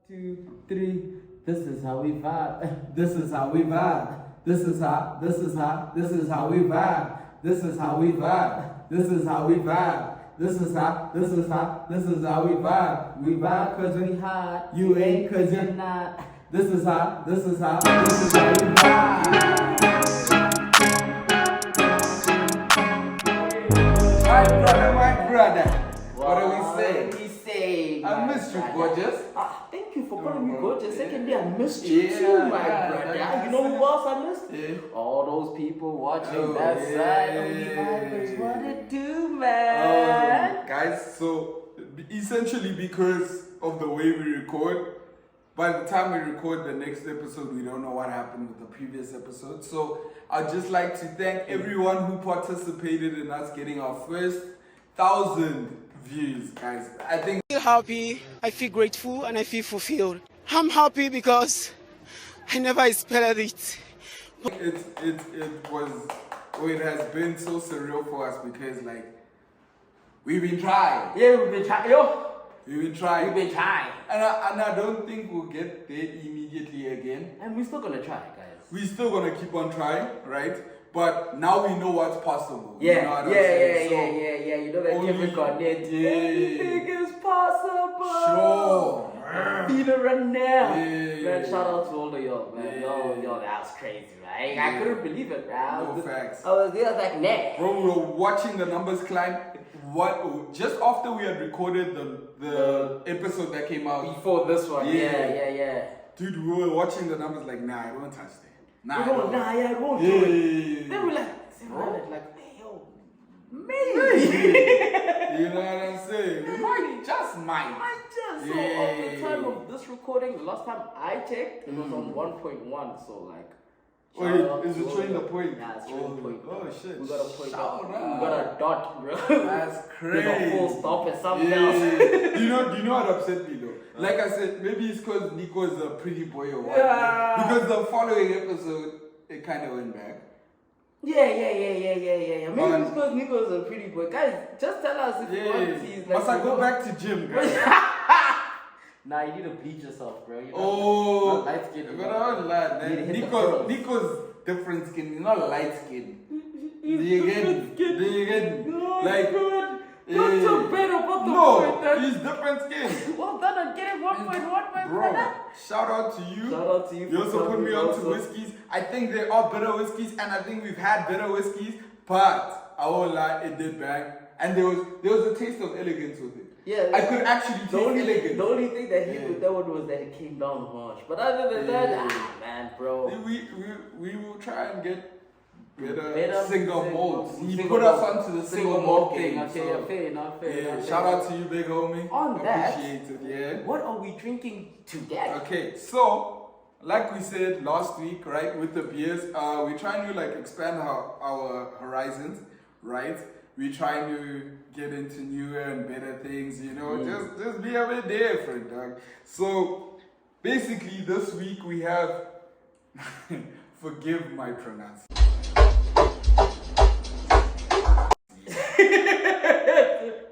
2, 3. This is how we vibe. This is how we vibe. This is how we vibe. This is how we vibe. This is how we vibe. This is how we vibe. We vibe cause we hot. You ain't cause you're not. This is how we vibe. My brother. What do we say? I missed you, gorgeous. Thank you for calling me gorgeous. Secondly, I missed you too, my brother. You know who else I missed? Yeah. All those people watching that side of the vibers. What it do, man? Guys, so essentially because of the way we record, by the time we record the next episode, we don't know what happened with the previous episode. So I'd just like to thank everyone who participated in us getting our first 1,000 views, guys. I think I feel happy, I feel grateful, and I feel fulfilled. I'm happy because I never expected it. It has been so surreal for us because like we've been trying. Yeah, we've been trying. We've been trying. And I don't think we'll get there immediately again. And we're still gonna try, guys. We're still gonna keep on trying, right? But now we know what's possible. Yeah, you know what I'm saying? yeah. You know that Kevin Garnett. Anything is possible. Sure. Feel it right now. Yeah. Man, shout out to all of y'all, man. Yeah. Yo, that was crazy, right? I couldn't believe it, bro. No facts. I was like, nah. Bro, we were watching the numbers climb. Just after we had recorded the episode that came out Before this one. Yeah. Dude, we were watching the numbers like, nah, I won't touch that. I won't do it. Then we're like, hey, yo, maybe. You know what I'm saying? We might. So at the time of this recording, the last time I checked, it was on 1.1. So like, Wait, is it showing the point? Yeah, it's showing the point. Oh shit. We got a point. Shout We out. got a dot, bro. That's crazy. There's a full stop and something else. Do you know what upset me though? Like I said, maybe it's because Nico is a pretty boy or what. Yeah. Because the following episode, it kind of went back. Yeah. Maybe it's because Nico's a pretty boy. Guys, just tell us if you want to see his like. Must I go back to gym, guys? Nah, you need to bleach yourself, bro. You Oh, not light skin. but I don't lie, Nico's different skin. He's not light skin. Do you get? Like, Don't talk bad about the no, point. he's different skin. Well done on getting 1.1, my Bro, brother. shout out to you. Shout out to you. You also put me on to whiskeys. I think there are better whiskeys, and I think we've had better whiskeys, but I won't lie, it did bang. And there was a taste of elegance with it. Yeah, I could actually taste elegance. The only thing that hit with that one was that it came down harsh. But other than that, man, bro. We will try and get Better single malts. He single put us malt. onto the single malt thing. Okay, So, fair enough. shout out to you, big homie. On that, appreciate it. Yeah. what are we drinking today? Okay, so like we said last week, right, with the beers, we're trying to like expand our horizons, right? We're trying to get into newer and better things, you know, just be a bit different, dog. So basically this week we have forgive my pronunciation.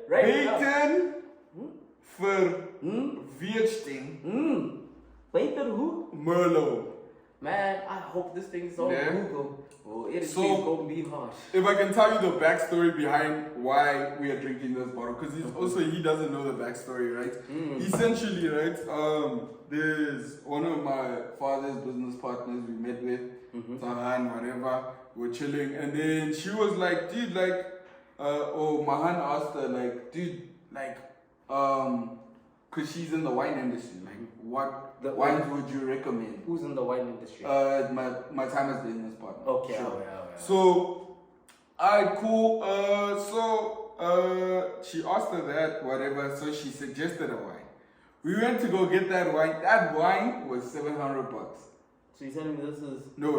Weten verwiersting Peter who? Merlot. Man, I hope this thing's on Google. Oh, it's gonna be harsh. If I can tell you the backstory behind why we are drinking this bottle, because he doesn't know the backstory, right? Essentially, right, there's one of my father's business partners we met with, Tahan, whatever, we're chilling, and then she was like, dude, like, Mahan asked her, like, dude, like, because she's in the wine industry, like, what wines would you recommend? Who's in the wine industry? My time as business partner. Okay, sure. alright. So, alright, cool. She asked her that, whatever, so she suggested a wine. We went to go get that wine. That wine was $700. So you're telling me this is... No.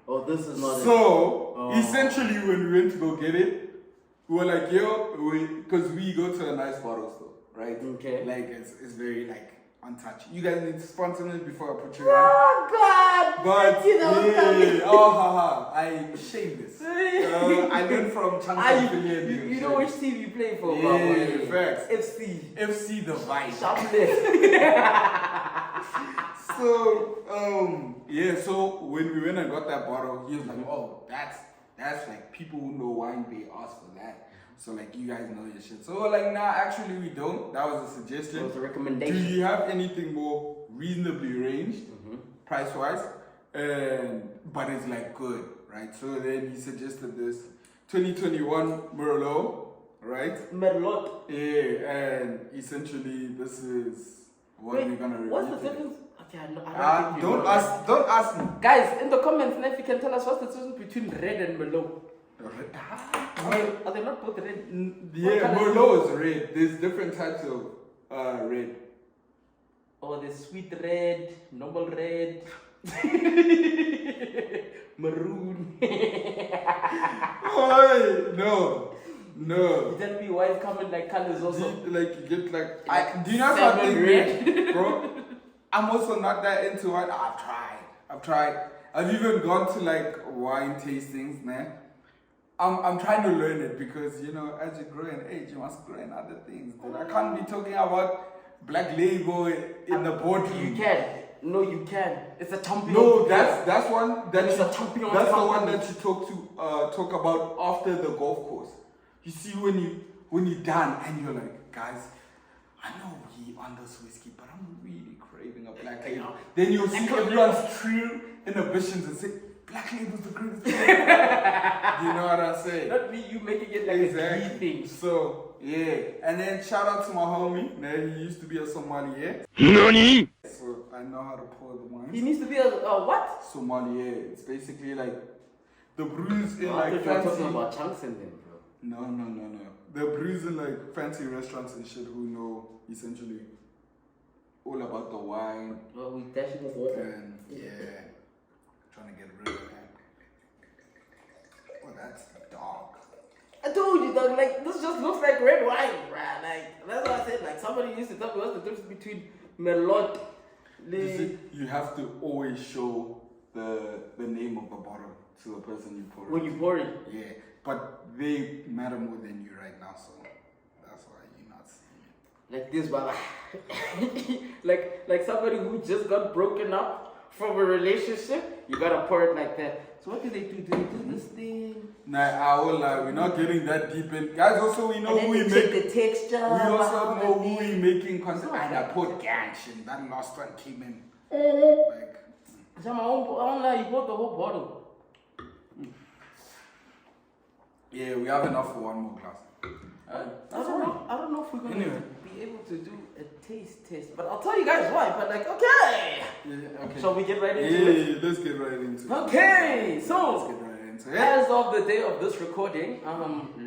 Oh, this is not So, essentially, when we went to go get it, we were like, because we go to a nice bottle store, right? Okay. Like, it's very, like, untouched. You guys need to sponsor me before I put you on. Oh, God! But, I shameless. I learned from Chance. You know which team you play for, yeah, facts. FC FC the Vice. Shoplift. Yeah, so when we went and got that bottle, he was like, oh, that's like people who know wine, they ask for that. So like you guys know your shit. So we're like, nah, actually we don't. That was a suggestion. It was a recommendation. Do you have anything more reasonably ranged, price wise? But it's like good, right? So then he suggested this 2021 Merlot, right? Merlot. Yeah, and essentially this is what we're gonna review. What's the today. difference? Okay, I don't think you know. Don't ask me. Guys, in the comments, if you can tell us what's the difference between red and Merlot. Are they not both red? Yeah, Merlot is red. There's different types of red. Oh, there's sweet red, normal red, maroon. Oh, no. You tell me why it's coming like colors also. You get like do you know something red, bro? I'm also not that into it. I've tried. I've even gone to like wine tastings, man. I'm trying to learn it because, you know, as you grow in age, you must grow in other things. Dude. I can't be talking about black label in the boardroom. You can. No, you can. It's a champion. No, that's one that It's you, a champion. that's the one that you talk about after the golf course. You see when you're done and you're like, guys, I know we on this whiskey, but I'm really craving a black label. Then you'll see everyone's true inhibitions and say, black label's the greatest thing. You know what I'm saying? Not me, you making it like Exactly. a key thing. So, yeah. And then shout out to my homie. Nah, he used to be a sommelier. NANI? So I know how to pour the wine. He needs to be a what? Sommelier. It's basically like the brews in I like thought you were fancy. talking about chunks in them, bro. No. The brews in like fancy restaurants and shit who know essentially all about the wine. Well, we dashing with water. And yeah, trying to get rid of that. Oh, that's dark. I told you, dog, like, this just looks like red wine, bruh. Like, that's what I said. Like, somebody used to tell me what's the difference between Merlot. You see, you have to always show the name of the bottle to the person you pour it. When you pour it. Yeah, but they matter more than you right now, so that's why you're not seeing it. Like this, brother. like somebody who just got broken up from a relationship, you gotta pour it like that. So what do they do? Do they do this thing? Nah, I will lie, we're not getting that deep in. Guys, also we know And who then we they check make. the texture. We also know who we we making content. It's And not I put Gansh and that last one came in. Like, So my own lie, you bought the whole bottle. yeah, we have enough for one more glass. I don't know if we're gonna Anyway. be able to do a taste test, but I'll tell you guys why. But like, okay. Yeah, okay. Shall we get right into it? Yeah, let's get right into it. Okay, Let's so get right into it. as of the day of this recording,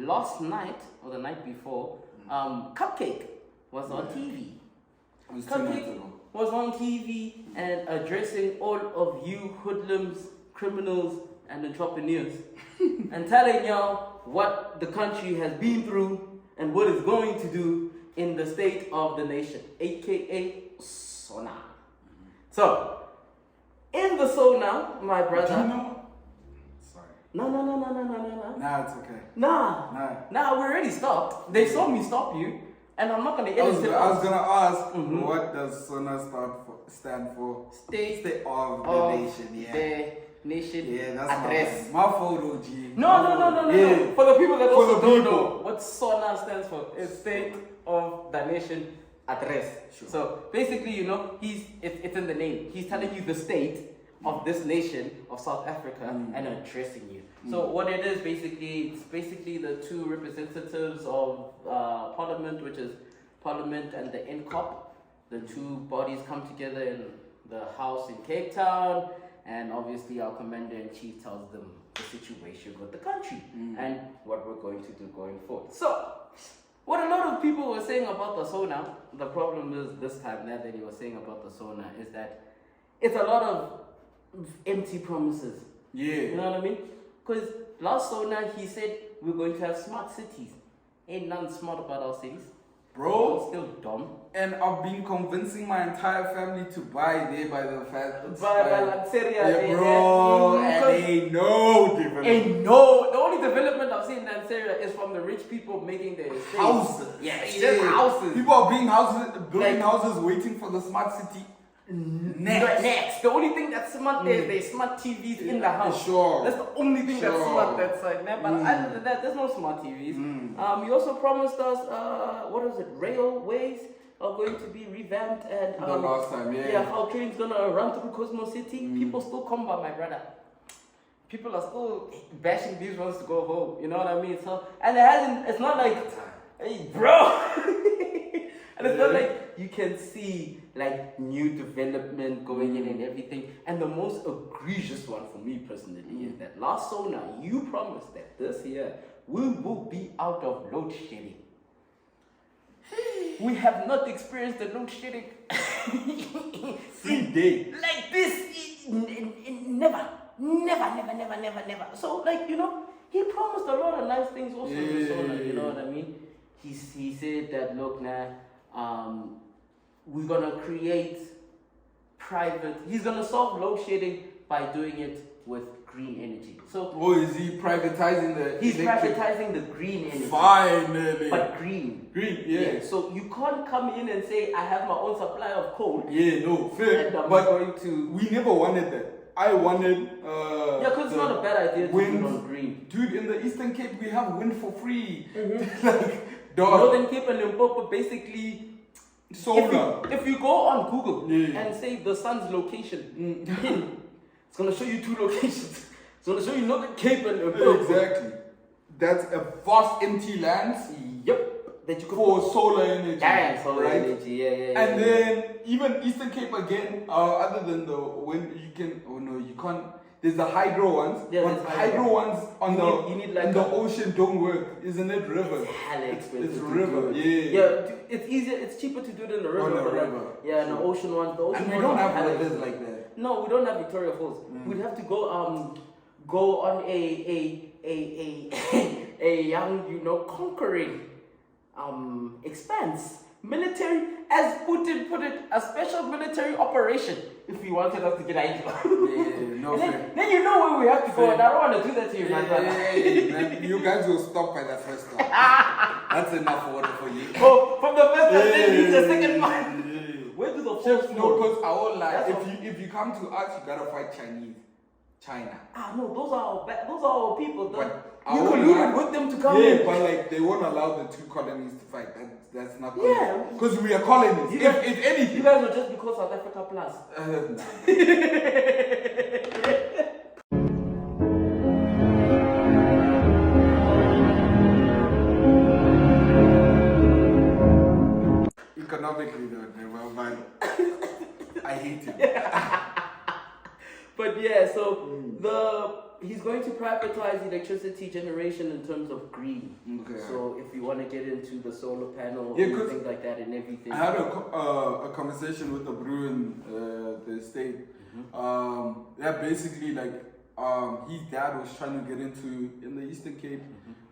last night or the night before, Cupcake was on TV. It was 2 nights Cupcake ago. was on TV and addressing all of you hoodlums, criminals, and entrepreneurs, and telling y'all what the country has been through and what it's going to do in the state of the nation, aka SONA. So, in the SONA, my brother. Do you know? Sorry. No. Nah, it's okay. Nah, we already stopped. They saw me stop you, and I'm not gonna edit it I was out. gonna ask, what does SONA stand for? State of the of nation, yeah. the nation Yeah, that's address. my photo, G. No. Yeah. For the people that For also the don't people. know what SONA stands for, it's State of the Nation Address. Sure. So basically, you know, it's in the name. He's telling you the state of this nation of South Africa and addressing you. So what it is it's basically the two representatives of Parliament, which is Parliament and the NCOP. The two bodies come together in the house in Cape Town, and obviously our commander-in-chief tells them the situation with the country and what we're going to do going forward. So, what a lot of people were saying about the SONA, the problem is this time that he was saying about the SONA is that it's a lot of empty promises. Yeah. You know what I mean? Because last SONA, he said we're going to have smart cities. Ain't nothing smart about our cities. Bro. It's still dumb. And I've been convincing my entire family to buy there by the fact By Lanseria, yeah, bro, and ain't no development. The only development I've seen in Lanseria is from the rich people making their estates. Houses. Yeah, it's just houses. People are building Like- houses waiting for the smart city. Next. The only thing that's smart there is there's smart TVs in the house. Sure. That's the only thing that's smart that side. But other than that, there's no smart TVs. You also promised us, what is it, railways are going to be revamped and the last time, how trains gonna run through Cosmo City. People still come by, my brother. People are still bashing these ones to go home. You know what I mean? So, and it's not like, hey, bro. And it's not like you can see like new development going in and everything. And the most egregious one for me personally is that last SONA, you promised that this year we will be out of load shedding. We have not experienced the load shedding Free day. like this. Never. So, like, you know, he promised a lot of nice things also in SONA, you know what I mean? He said that, look, we're gonna create he's gonna solve load shedding by doing it with green energy. So, is he privatizing the he's electric? privatizing the green energy. Finally. But green. Green, yeah. So you can't come in and say, I have my own supply of coal. Yeah, no, fair. And I'm but going to... we never wanted that. I wanted because it's not a bad idea to wind do it on green. Dude, in the Eastern Cape we have wind for free. Like, Northern Cape and Limpopo basically solar. If you go on Google Yeah. and say the sun's location, it's gonna show you two locations. It's gonna show you Northern Cape and Limpopo. Exactly. That's a vast empty land. Yep. That you could for solar energy. Yeah, solar right? energy. Yeah. And then even Eastern Cape again, other than the wind, you can. Oh no, you can't. There's the hydro ones. Yeah, but there's hydro ones on you need like in the ocean don't work, isn't it? Rivers. It's hella expensive. It's to river. do it. Yeah. It's easier. It's cheaper to do it in the river. On the but like, river. yeah, in the ocean ones. The ocean And we ones don't are have hella rivers expensive. like that. No, we don't have Victoria Falls. We'd have to go on a young, conquering expanse. Military, as Putin put it, a special military operation. If he wanted us to get into No fair. then you know where we have to go, and I don't want to do that to you, man. Man, you guys will stop by the first one. That's enough water for you. Oh, from the first one, then you the second one. Where do the Just folks no, go? because I won't lie. That's If you come to us, you gotta fight China. No, those are our people. But You colluded with them to come in. Yeah, but like they won't allow the two colonies to fight. That's not Yeah. because we are colonies. If anything, You guys are just because South Africa plus. Economically, though, man, I hate him. But yeah, so he's going to privatize electricity generation in terms of green. Okay. So if you want to get into the solar panel Yeah, and things like that and everything. I had a conversation with the brew in the state. Basically like his dad was trying to get into in the Eastern Cape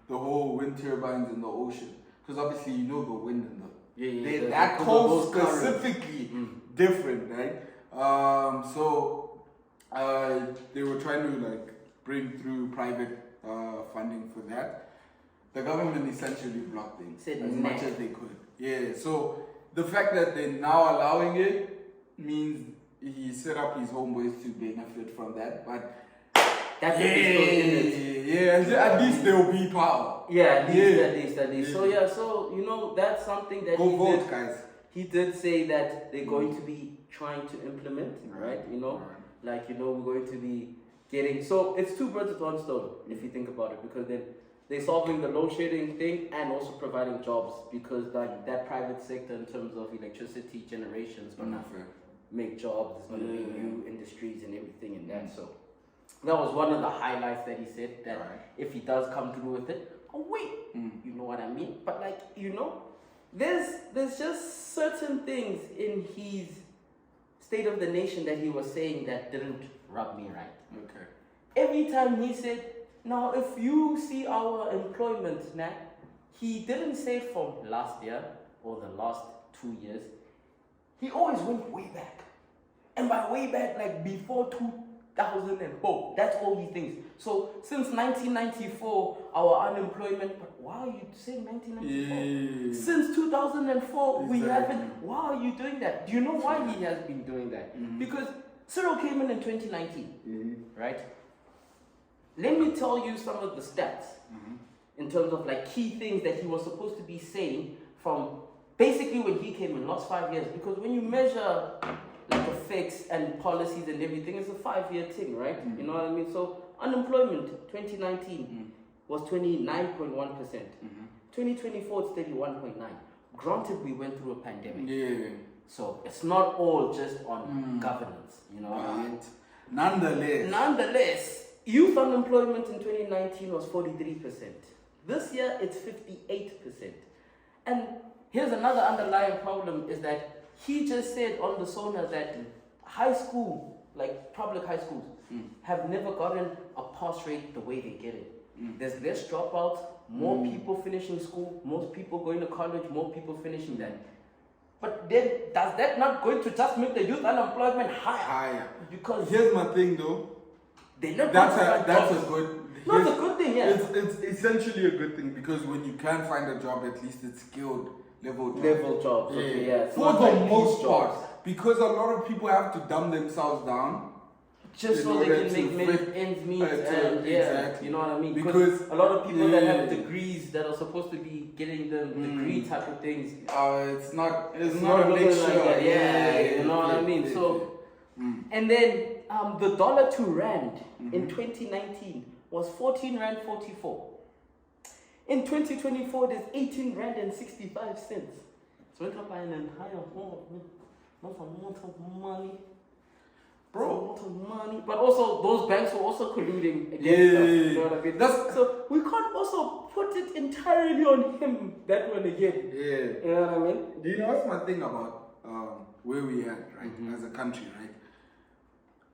the whole wind turbines in the ocean, because obviously you know the wind in the that coast specifically different, right? They were trying to like bring through private funding for that. The government essentially blocked things as much as they could. Yeah, so the fact that they're now allowing it means he set up his homeboys to benefit from that, but at least there will be power. Yeah, at least. So that's something that Go vote, guys. He did say that they're going to be trying to implement, right? We're going to be getting. So it's two birds with one stone, if you think about it, because then they're solving the load shedding thing and also providing jobs, because like that private sector in terms of electricity generation is gonna make jobs. It's gonna be new industries and everything and that. So that was one of the highlights that he said, that if he does come through with it, you know what I mean? But there's just certain things in his State of the Nation that he was saying that didn't rub me right. Okay. Every time he said, now if you see our employment, he didn't say it from last year or the last 2 years. He always went way back. And by way back, like before 2000, 2004. That's all he thinks. So since 1994, our unemployment. But why are you saying 1994? Yeah. Since 2004, we Exactly. haven't. Why are you doing that? Do you know why he has been doing that? Because Cyril came in 2019, right? Let me tell you some of the stats in terms of like key things that he was supposed to be saying from basically when he came in, last 5 years. Because when you measure like effects and policies and everything, it's a 5-year thing, right? You know what I mean? So unemployment 2019 was 29.1%. 2024 it's 31.9. Granted, we went through a pandemic. Yeah. So it's not all just on governance, you know what I mean? Nonetheless, youth unemployment in 2019 was 43%. This year it's 58%. And here's another underlying problem is that he just said on the SONA that high school, like public high schools, have never gotten a pass rate the way they get it. There's less dropouts, more people finishing school, most people going to college, more people finishing that. But then, does that not going to just make the youth unemployment higher? Because here's my thing though. They not That's a good. Not a good thing, yeah. It's essentially a good thing because when you can't find a job, at least it's skilled level jobs. Level jobs, okay, yeah. It's For not the like most these part, jobs. because a lot of people have to dumb themselves down just in so they order can make to ends meet exactly. you know what I mean? Because a lot of people that have degrees that are supposed to be getting them degree type of things. It's not a looking mixture. like that. Yeah, you know what I mean? So, and then the dollar to rand in 2019 was 14 rand 44. In 2024, there's 18 rand and 65 cents. So went up by an entire not a lot of money. Bro, a lot of money. But also, those banks were also colluding against us. You know what I mean? So we can't also put it entirely on him, that one again. Yeah. You know what I mean? Do you know what's my thing about where we at, right? As a country, right?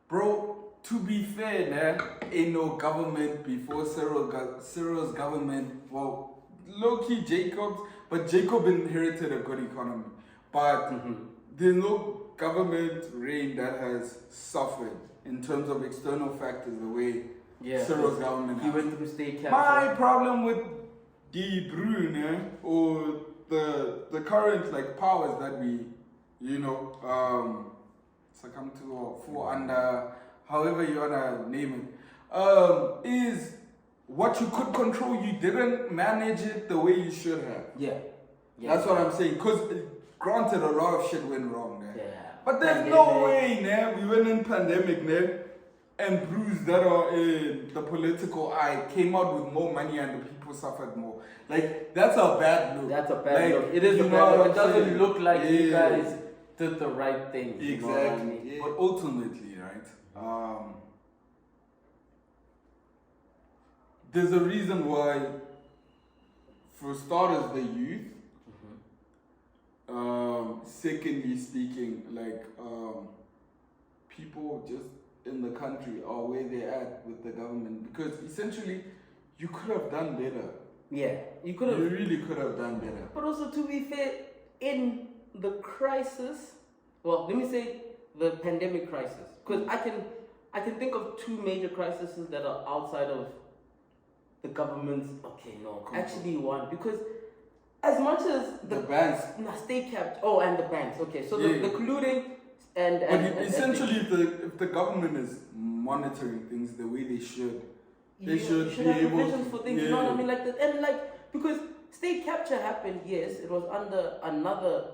Bro, to be fair, nah, ain't no government before Cyril's government. Well, low-key Jacob's, but Jacob inherited a good economy. But there's no government reign that has suffered in terms of external factors the way Cyril's government He has. went through state capture. My problem with De Bruyne or the current like powers that we, succumb to or fall under, however you wanna name it, is what you could control. You didn't manage it the way you should have. Yeah. That's what I'm saying. Because granted, a lot of shit went wrong there. Yeah. But there's no way, nah, we went in pandemic, nah, and brews that are in the political eye came out with more money and the people suffered more. Like, that's a bad look. That's a bad like, look. It is a you bad know look. what It doesn't I'm saying? look like you Yeah. guys did the right thing. Exactly. You know what I mean? Yeah. But ultimately, right, there's a reason why, for starters, the youth, secondly speaking, like, people just in the country are where they're at with the government, because essentially you could have done better. Yeah, you could have. You really could have done better. But also, to be fair, in the crisis, well, let me say the pandemic crisis, because I can think of two major crises that are outside of the government's. Okay, no, actually one, because as much as the banks, state capped. Oh, and the banks. Okay, so the colluding and essentially, if the government is monitoring things the way they should. They should be have able provisions to, for things, you know what I mean? Like that, and like, because state capture happened, yes, it was under another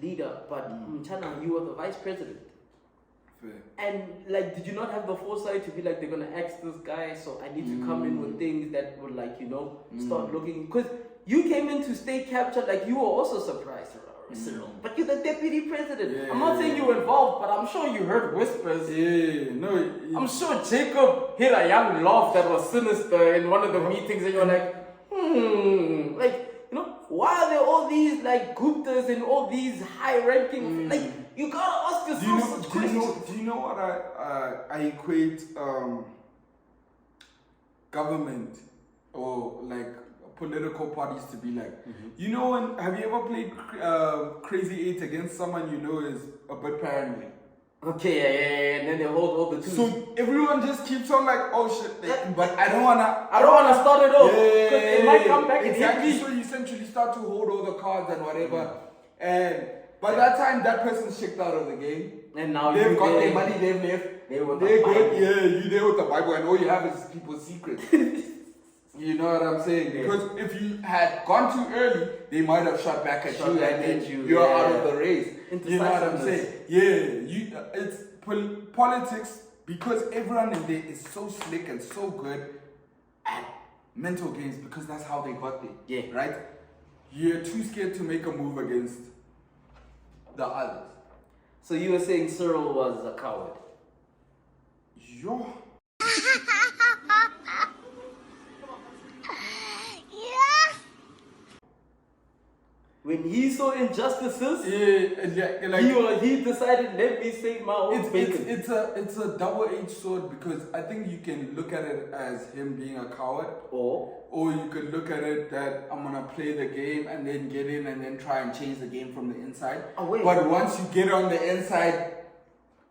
leader, but Mchana, you were the vice president. Fair. And like, did you not have the foresight to be like, they're gonna axe this guy, so I need to come in with things that would like, start looking, because you came into state capture, like you were also surprised, Cyril. But you're the deputy president. Yeah, I'm not saying you were involved, but I'm sure you heard whispers. Yeah, no. I'm sure Jacob hit a young laugh that was sinister in one of the meetings, and you're like, why are there all these like Guptas and all these high-ranking? Like, you gotta ask yourself such questions. Do you know what I equate government or like political parties to be like? You know, have you ever played Crazy 8 against someone you know is a bit paranoid? Okay, yeah. And then they hold all the twos. So everyone just keeps on like, oh shit, but I don't wanna start it off. Because it might come back exactly. and hit So me. you essentially start to hold all the cards and whatever. And by that time, that person's checked out of the game. And now they've got their money, they've left. They're good. Yeah, you there with the Bible, and all you have is people's secrets. You know what I'm saying? Yeah. Because if you had gone too early, they might have shot back at you, and then you're out of the race. You know what I'm saying? Yeah, it's politics, because everyone in there is so slick and so good at mental games, because that's how they got there. Yeah. Right? You're too scared to make a move against the others. So you were saying Cyril was a coward? Yo. When he saw injustices, like he decided, let me save my own bacon. It's a double-edged sword, because I think you can look at it as him being a coward, or you could look at it that I'm gonna play the game and then get in and then try and change the game from the inside. But once you get on the inside,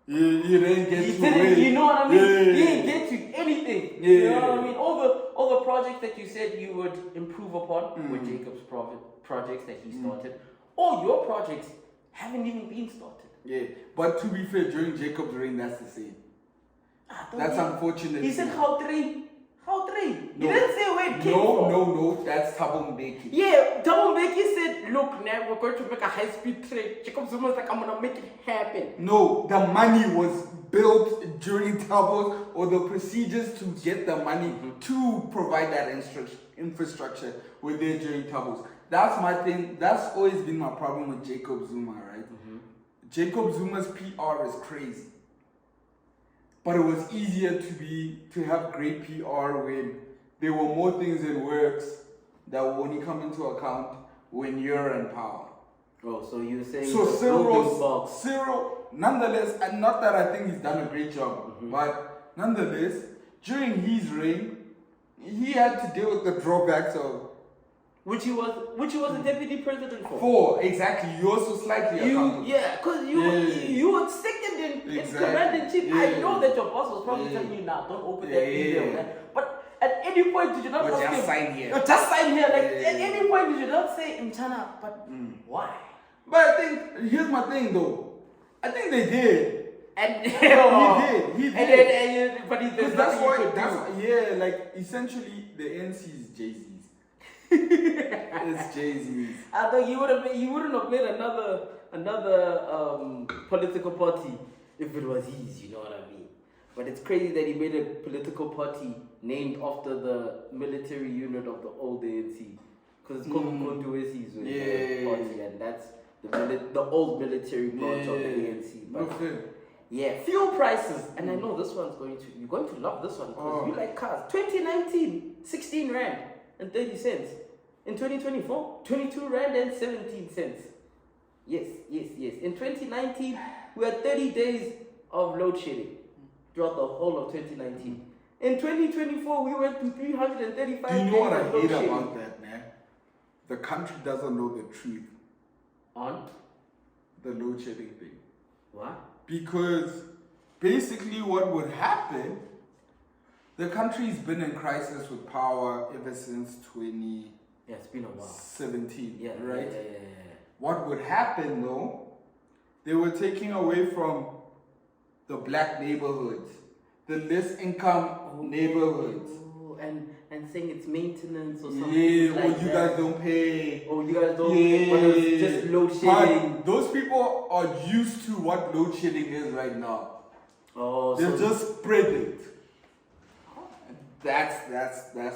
you didn't get to win. You know what I mean? Yeah. He didn't get to anything. Yeah. You know what I mean? All the projects that you said you would improve upon were Jacob's projects that he started. All your projects haven't even been started. Yeah, but to be fair, during Jacob's reign, that's the same. That's unfortunate. He said how three. He No. didn't say where it came from. No, that's Thabo Mbeki. Yeah, Thabo Mbeki said, look, now we're going to make a high-speed train. Jacob Zuma's like, I'm going to make it happen. No, the money was built during Thabo's, or the procedures to get the money to provide that infrastructure were there during Thabo's. That's my thing. That's always been my problem with Jacob Zuma, right? Jacob Zuma's PR is crazy. But it was easier to have great PR when there were more things in works that will only come into account when you're in power. Oh, so you're saying so Cyril, nonetheless, and not that I think he's done a great job, but nonetheless, during his reign, he had to deal with the drawbacks of which he was the deputy president for. Exactly. You're also slightly accountable. Yeah, because you were second in command in chief. I know that your boss was probably telling you now, don't open that email. But at any point did you not ask him, sign here. Just sign here. Like at any point did you not say Mchana, but why? But I think here's my thing though. I think they did. And he did. But there's nothing you could do. Yeah, like essentially the NC is Jay-Z's. It's Jay-Z's. I thought you wouldn't have made another political party if it was his, you know what I mean? But it's crazy that he made a political party named after the military unit of the old ANC. Because it's called Konduesi's party, and that's the old military branch of the ANC. But yeah, fuel prices. And I know this one's you're going to love this one because you like cars. 2019, 16 Rand and 30 cents. In 2024, 22 Rand and 17 cents. Yes. In 2019, we had 30 days of load shedding throughout the whole of 2019. In 2024, we went to 335 days. Do you know what I hate shedding. about that, man? The country doesn't know the truth On the load shedding thing. what? Because basically what would happen, the country's been in crisis with power ever since 2017, It's been a while. right? Yeah. What would happen though, they were taking away from the black neighborhoods, the less income neighborhoods. And saying it's maintenance or something. Yeah, like or you guys don't pay. Oh, you guys don't pay. But it's just load shedding. But those people are used to what load shedding is right now. Oh, They so just spread it. That's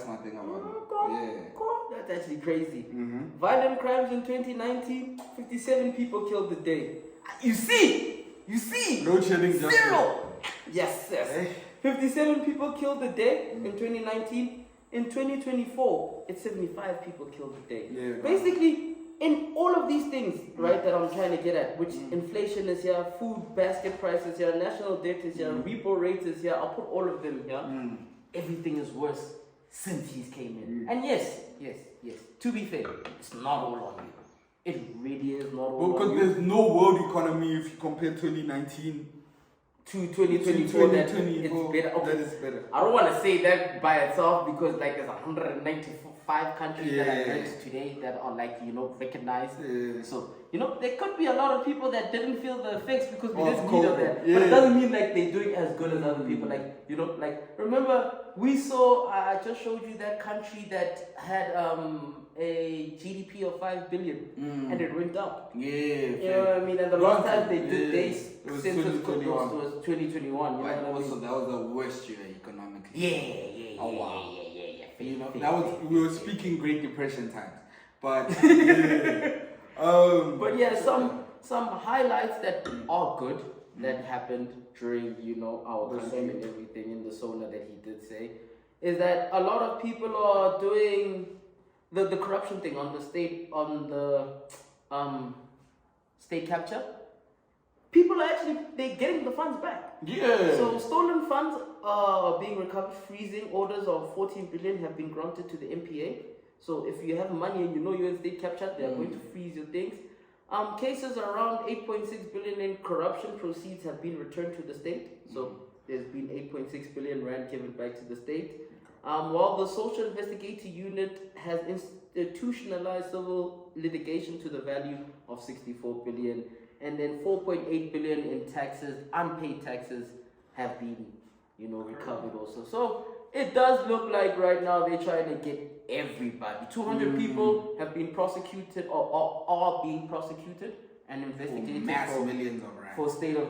my thing about it. That's actually crazy. Violent crimes in 2019, 57 people killed a day. You see? Load shedding just Zero. Yes. Hey. 57 people killed a day in 2019. In 2024, it's 75 people killed a day. Yeah, basically, in all of these things, right, that I'm trying to get at, which inflation is here, food basket prices here, national debt is here, repo rate is here, I'll put all of them here. Everything is worse since he's came in. And yes, to be fair, it's not all on you. It really is not all on because you. there's no world economy if you compare 2019 to 2024 that it's 2024, better. Okay. that is better. I don't want to say that by itself because like there's 195 countries that I learned today that are like, you know, recognized. So, you know, there could be a lot of people that didn't feel the effects because we didn't need of that. But it doesn't mean like they're doing as good as other people. Like, you know, like remember we saw, I just showed you that country that had a GDP of 5 billion and it went up. Yeah. You know what I mean? And the last time they did this was census 2021. was 2021. You know what I mean? Also, that was the worst year economically. Yeah. Oh, wow. Yeah. You know, that was, we were speaking Great Depression times. But, yeah. But yeah, some highlights that are good that happened during, you know, our country and everything in the SONA that he did say is that a lot of people are doing the corruption thing on the state capture. People are actually they're getting the funds back. Yeah. So stolen funds are being recovered. Freezing orders of 14 billion have been granted to the MPA. So if you have money and you know you're in state capture, they are going to freeze your things. Cases around 8.6 billion in corruption proceeds have been returned to the state. So there's been 8.6 billion rand given back to the state. While the Social Investigator Unit has institutionalized civil litigation to the value of 64 billion, and then 4.8 billion in taxes, unpaid taxes, have been, you know, recovered also. So it does look like right now they're trying to get everybody. 200 people have been prosecuted or are being prosecuted and investigated for millions of rand. For state of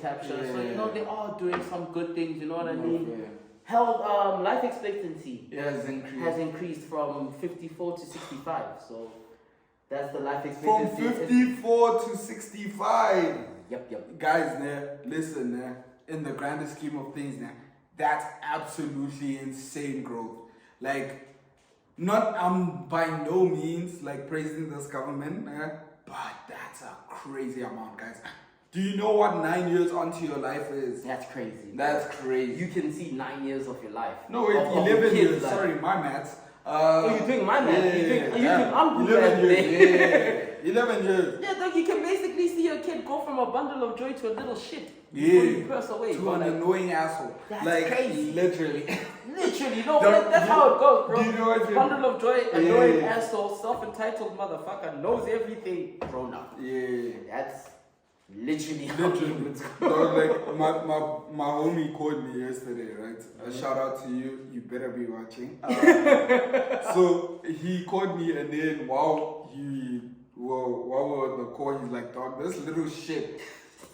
capture. So you know they are doing some good things. You know what I mean? Health, life expectancy has increased from 54 to 65. So that's the life expectancy. From 54 to 65. Yep. Guys, listen, in the grander scheme of things, that's absolutely insane growth. Like, I'm by no means like praising this government, but that's a crazy amount, guys. Do you know what 9 years onto your life is? That's crazy. That's crazy. You can see 9 years of your life. No, wait, 11 years. Sorry, my maths. You're doing my math. I'm good 11 years. 11 years. Yeah, like you can basically see your kid go from a bundle of joy to a little shit. Yeah. You pass away. To an annoying asshole. That's like, crazy. Literally. No, that's how it goes, bro. Do you know what Bundle of joy, annoying asshole, self-entitled motherfucker, knows everything, grown up. Yeah. That's literally. Dog, like my homie called me yesterday, right? A shout out to you. You better be watching. So he called me, and then while we were on the call, he's like, dog, this little shit.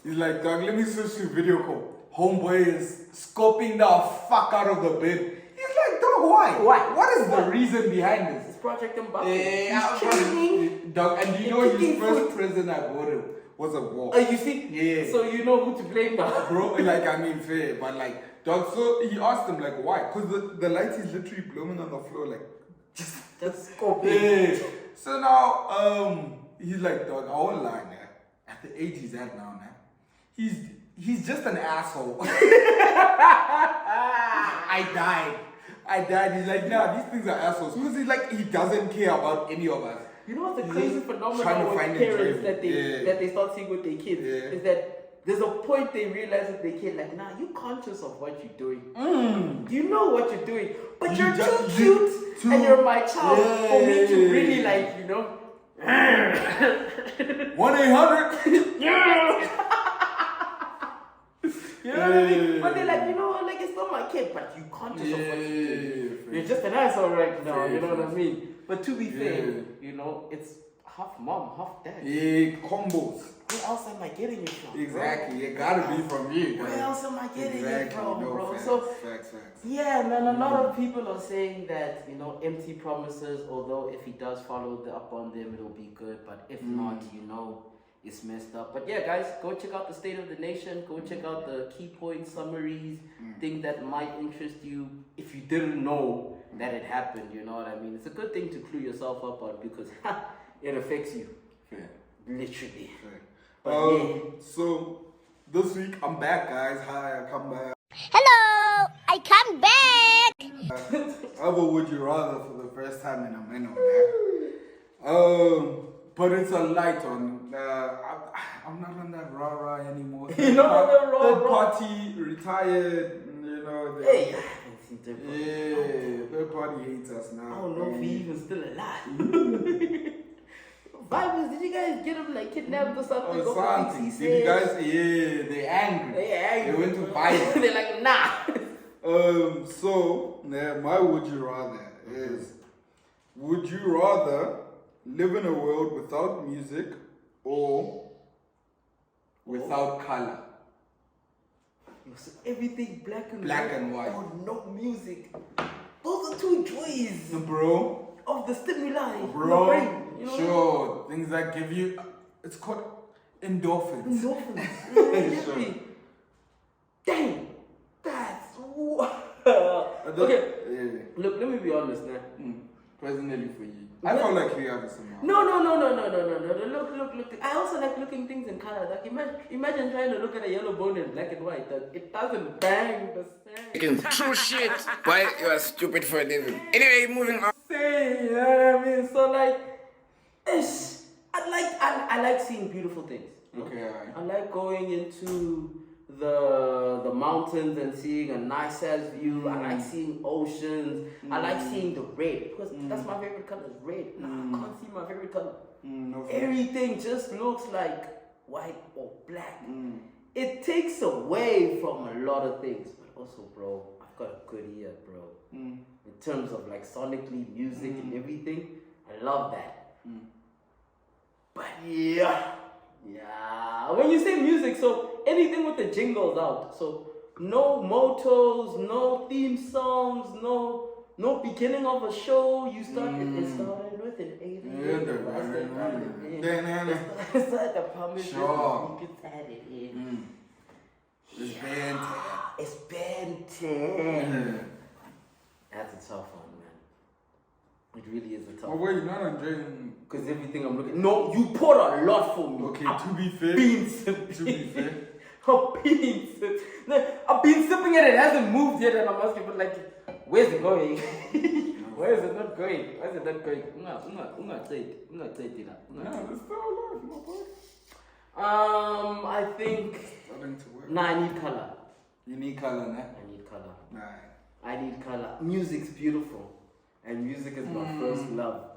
He's like, dog, let me switch to video call. Homeboy is scoping the fuck out of the bed. He's like, dog, why? What is the reason behind this? It's Project Mbappe. He's changing. Dog, and you know his first present I bought him was a wall. Oh, you see? Yeah. So you know who to blame now. Bro, like, I mean, fair, but like, dog, so he asked him, like, why? Because the light is literally blooming on the floor, like, Just scoping. yeah. So now, he's like, dog, I won't lie, man. At the age he's at now, man, he's just an asshole. I died. He's like, nah, these things are assholes. Because he's like, he doesn't care about any of us. You know what's the crazy phenomenon trying to with find parents enjoyment. that they start seeing with their kids is that there's a point they realize with their kid, like, nah, you're conscious of what you're doing. You know what you're doing, but you're too cute and you're my child for me to really, like, you know. 1-800. You know what I mean? But they're like, you know, like, it's not my kid, but you conscious of what you're doing. You're just an asshole right now, you know what I mean? But to be fair, you know, it's half mom, half dad. Yeah, combos. Where else am I getting it from? Exactly, it gotta be from you. Where else am I getting it from, No, bro? facts, So, facts. yeah, man, a lot of people are saying that, you know, empty promises, although if he does follow up on them, it'll be good. But if not, you know, it's messed up. But yeah, guys, go check out the State of the Nation. Go check out the key point summaries, things that might interest you if you didn't know that it happened. You know what I mean? It's a good thing to clue yourself up on because it affects you. Fair. Literally. Fair. But So this week I'm back, guys. Hi, I come back. Hello, I come back. How about would you rather for the first time in a minute, man? but it's a light one. I'm not on that rah anymore. You're not on that rah-rah? Third party, retired, you know. Hey, I haven't seen third party. Yeah, third party hates us now. I don't know if he even still alive. Vibers, did you guys get him like kidnapped or something? Or something. Did you guys? Yeah, they're angry. They went to fight. They're like, nah. So, my would you rather is, would you rather live in a world without music or without color? So everything black and white. Or no music. Those are two joys. Bro. Of the stimuli. Bro. Brain, you know? Sure. Things that give you, it's called endorphins. Endorphins. Yeah, Sure. Dang. That's okay. Yeah. Look, let me be honest now. Personally for you. I felt like you have somehow. No. Look. I also like looking things in color. Like imagine trying to look at a yellow bone in black and white. That it doesn't bang the same. True shit. Why you are stupid for a living? Anyway, moving on. You know what I mean? So like, I like seeing beautiful things. Okay, alright. I like going into the mountains and seeing a nice ass view. I like seeing oceans. I like seeing the red because that's my favorite color. Is red. I can't see my favorite color. No, Everything just looks like white or black. It takes away from a lot of things, but also, bro, I've got a good ear, bro. In terms of like sonically, music and everything, I love that. But yeah, when you say music, so anything with the jingles out, so no mottos, no theme songs, no beginning of a show. You start it started with an alien. It's like a promise. Sure. You can add it in. It's band. It's Ben 10. That's a tough one, man. It really is a tough Oh, one. wait, you're not enjoying. Because everything I'm looking. No, you poured a lot for me. Okay, to be fair. To be fair. I've been sipping it. It hasn't moved yet, and I'm asking people like, where's it going? Where is it not going? Why is it not going? I'm not saying it. No, there's still a lot, my boy. I think. Starting to work. Nah, I need color. You need color, nah? I need color. Nah. I need color. Music's beautiful, and music is my first love.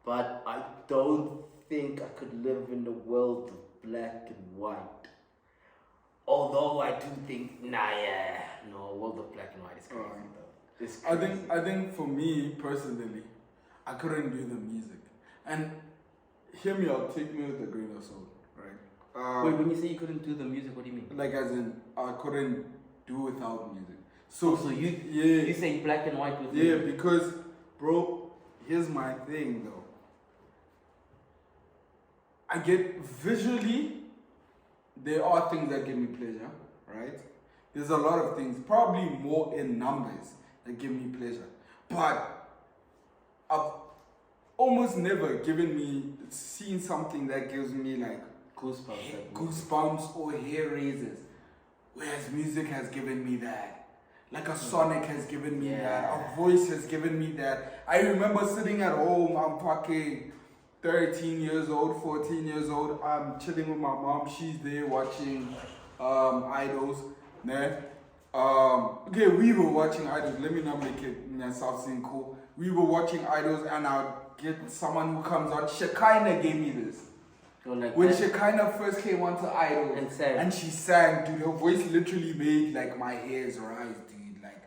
But I don't think I could live in the world of black and white. Although I do think, no, world of black and white is crazy though. It's crazy. I think for me personally, I couldn't do the music. And hear me out, take me with a grain of salt, right? Wait, when you say you couldn't do the music, what do you mean? Like as in, I couldn't do without music. So you say black and white with music? Because, bro, here's my thing though. I get visually, there are things that give me pleasure, right? There's a lot of things, probably more in numbers, that give me pleasure. But I've almost never seen something that gives me like goosebumps or hair raisers. Whereas music has given me that. Like a sonic has given me that. A voice has given me that. I remember sitting at home, I'm fucking 13 years old, 14 years old. I'm chilling with my mom. She's there watching Idols. Okay, we were watching Idols. Let me not make it sound seem cool. We were watching Idols and I'll get someone who comes on. Shekinah gave me this. When Shekinah first came onto Idols and she sang, dude, her voice literally made like my hairs rise, dude. Like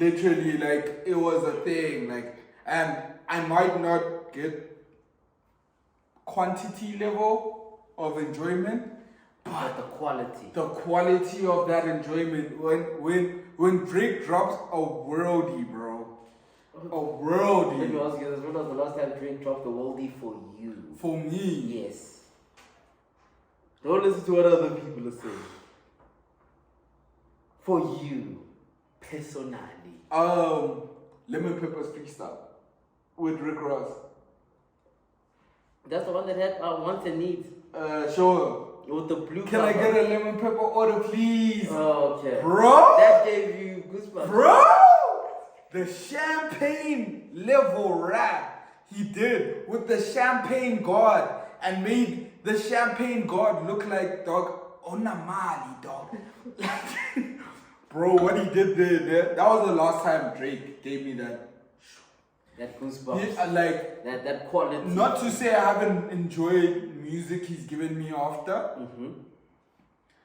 literally, like it was a thing. Like, and I might not get quantity level of enjoyment, but the quality of that enjoyment when Drake drops a worldie, bro. A worldie. Let me ask you this: when was the last time Drake dropped a worldie for you? For me, yes. Don't listen to what other people are saying. For you, personally. Lemon Pepper's Freestyle with Rick Ross. That's the one that had wants and needs. Sure. With the blue. Can I get a lemon pepper order, please? Oh, okay. Bro? That gave you goosebumps. Bro! The champagne level rap he did with the champagne god. and made the champagne god look like dog Onamali, dog. Bro, what he did there, that was the last time Drake gave me that. That goosebumps. Yeah, like, that quality. not to say I haven't enjoyed music he's given me after.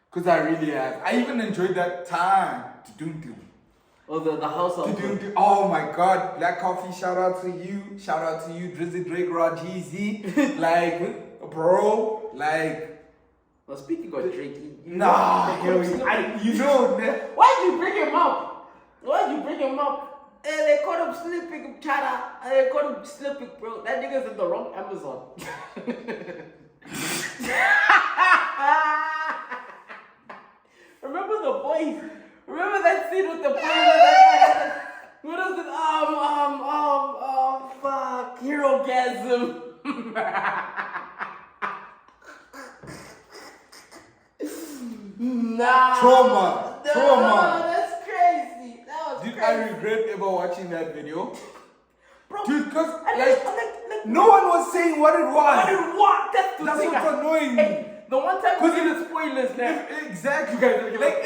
Because I really have. I even enjoyed that time. Oh, the house of. Oh my god, Black Coffee, shout out to you. Shout out to you, Drizzy Drake, Raw Jeezy. Like, bro, like. Well, speaking of Drake, you know, man. Why'd you bring him up? They caught him slipping, Chada. They caught him slipping, bro. That nigga's in the wrong Amazon. Remember the boys? Remember that scene with the boys? What was it? Fuck. Hero-gasm. Nah. Trauma. That's crazy. That was Dude, crazy. I regret ever watching that video. Bro, dude, because like, no one was saying what it was. That's That's what's annoying me. Hey, the one time we did the spoilers, man. Exactly. Like,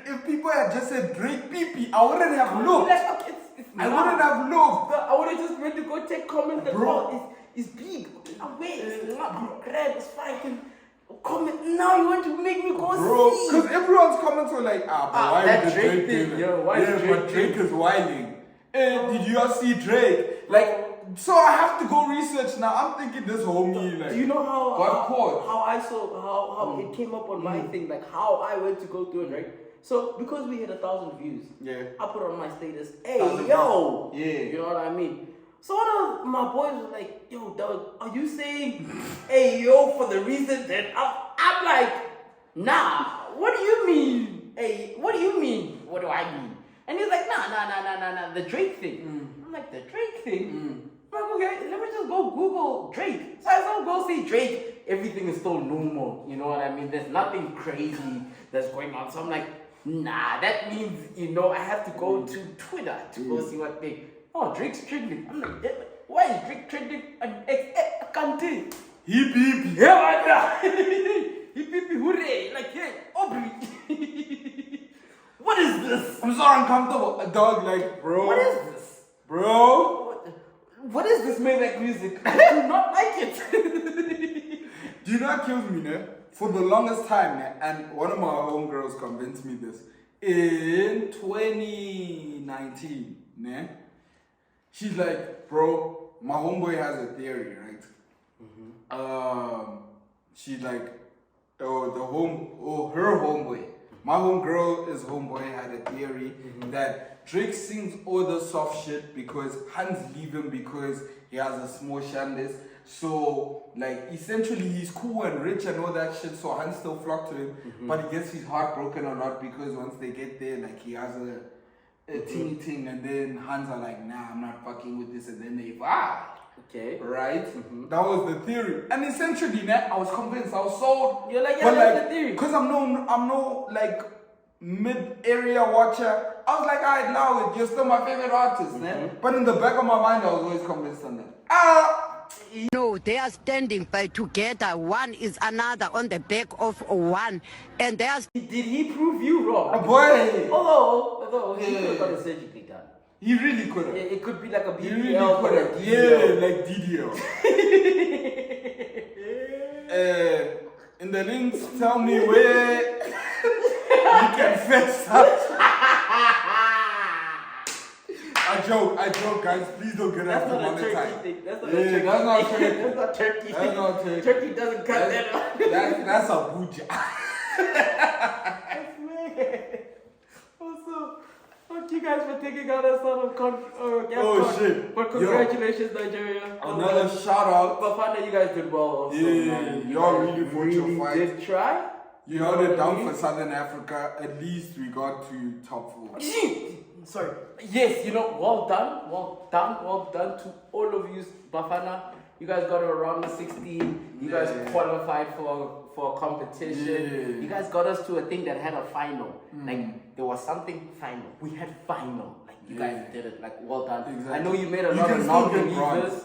if people had just said Drake pee, I wouldn't have looked. I wouldn't have looked. I would have just went to go check comments. Bro, it's big. Wait, it's not red. It's fine. Comment now. You want to make me go see? Because everyone's comments were like, but why that is Drake thing? Yo, why is Drake but Drake is whining. Did you all see Drake? Like, so I have to go research now. I'm thinking this homie, like, do you know got caught. how I saw how it came up on my thing, like how I went to go through it, right? So because we hit 1,000 views, I put on my status, hey yo, you know what I mean? So one of my boys was like, yo, dog, are you saying hey yo for the reason that I'm like, nah, what do you mean? Hey, what do you mean? What do I mean? And he's like, nah, the Drake thing. I'm like, the Drake thing? I'm like, okay, let me just go Google Drake. So I go see Drake. Everything is still normal, you know what I mean? There's nothing crazy that's going on. So I'm like, nah, that means, you know, I have to go to Twitter to go see what they. Oh, Drake's trending. I'm like, why is Drake trending? I can't tell. He beep. Yeah, he beep, hooray. Like, hey, Aubrey. What is this? I'm so uncomfortable. A dog, like, bro. What is this? Bro. What is this Maybach music? I do not like it. Do you know what kills me, ne? For the longest time, ne? And one of my homegirls convinced me this. In 2019, ne? She's like, bro, my homeboy has a theory, right? She's like, her homeboy. My homegirl's homeboy had a theory that Drake sings all the soft shit because Hans leave him because he has a small shandes. So, like, essentially he's cool and rich and all that shit, so Hans still flock to him. But he gets his heart broken a lot because once they get there, like, he has a teeny thing, and then Hans are like, nah, I'm not fucking with this, and then they vibe. Okay. Right? That was the theory. And essentially, I was convinced, I was sold. You're like, yeah, that's the theory. Because I'm no, like, mid-area watcher. I was like, alright, allow it, you're still my favorite artist, But in the back of my mind, I was always convinced on that. No, they are standing by together. One is another on the back of one. And they are... Did he prove you wrong? Boy. Although he could have got it surgically done. He really could have. It could be like a BBL. He really could have. Yeah, like DDL. In the links, tell me where you can fetch up. I joke, guys. Please don't get us demonetized. That's not a turkey. That's not turkey. That's not turkey. Turkey doesn't cut that. That's a buja. Also, fuck you guys for taking out us on a shit. But congratulations, Nigeria. Another shout out. But finally, you guys did well. Also, y'all really fought your fight. Did try. You held it down for Southern Africa. At least we got to top 4. Sorry. Yes, well done to all of you, Bafana. You guys got around the 16. You guys qualified for a competition. You guys got us to a thing that had a final. Like, there was something final. We had final. Like, you guys did it. Like, well done. Exactly. I know you made a lot of non-believers.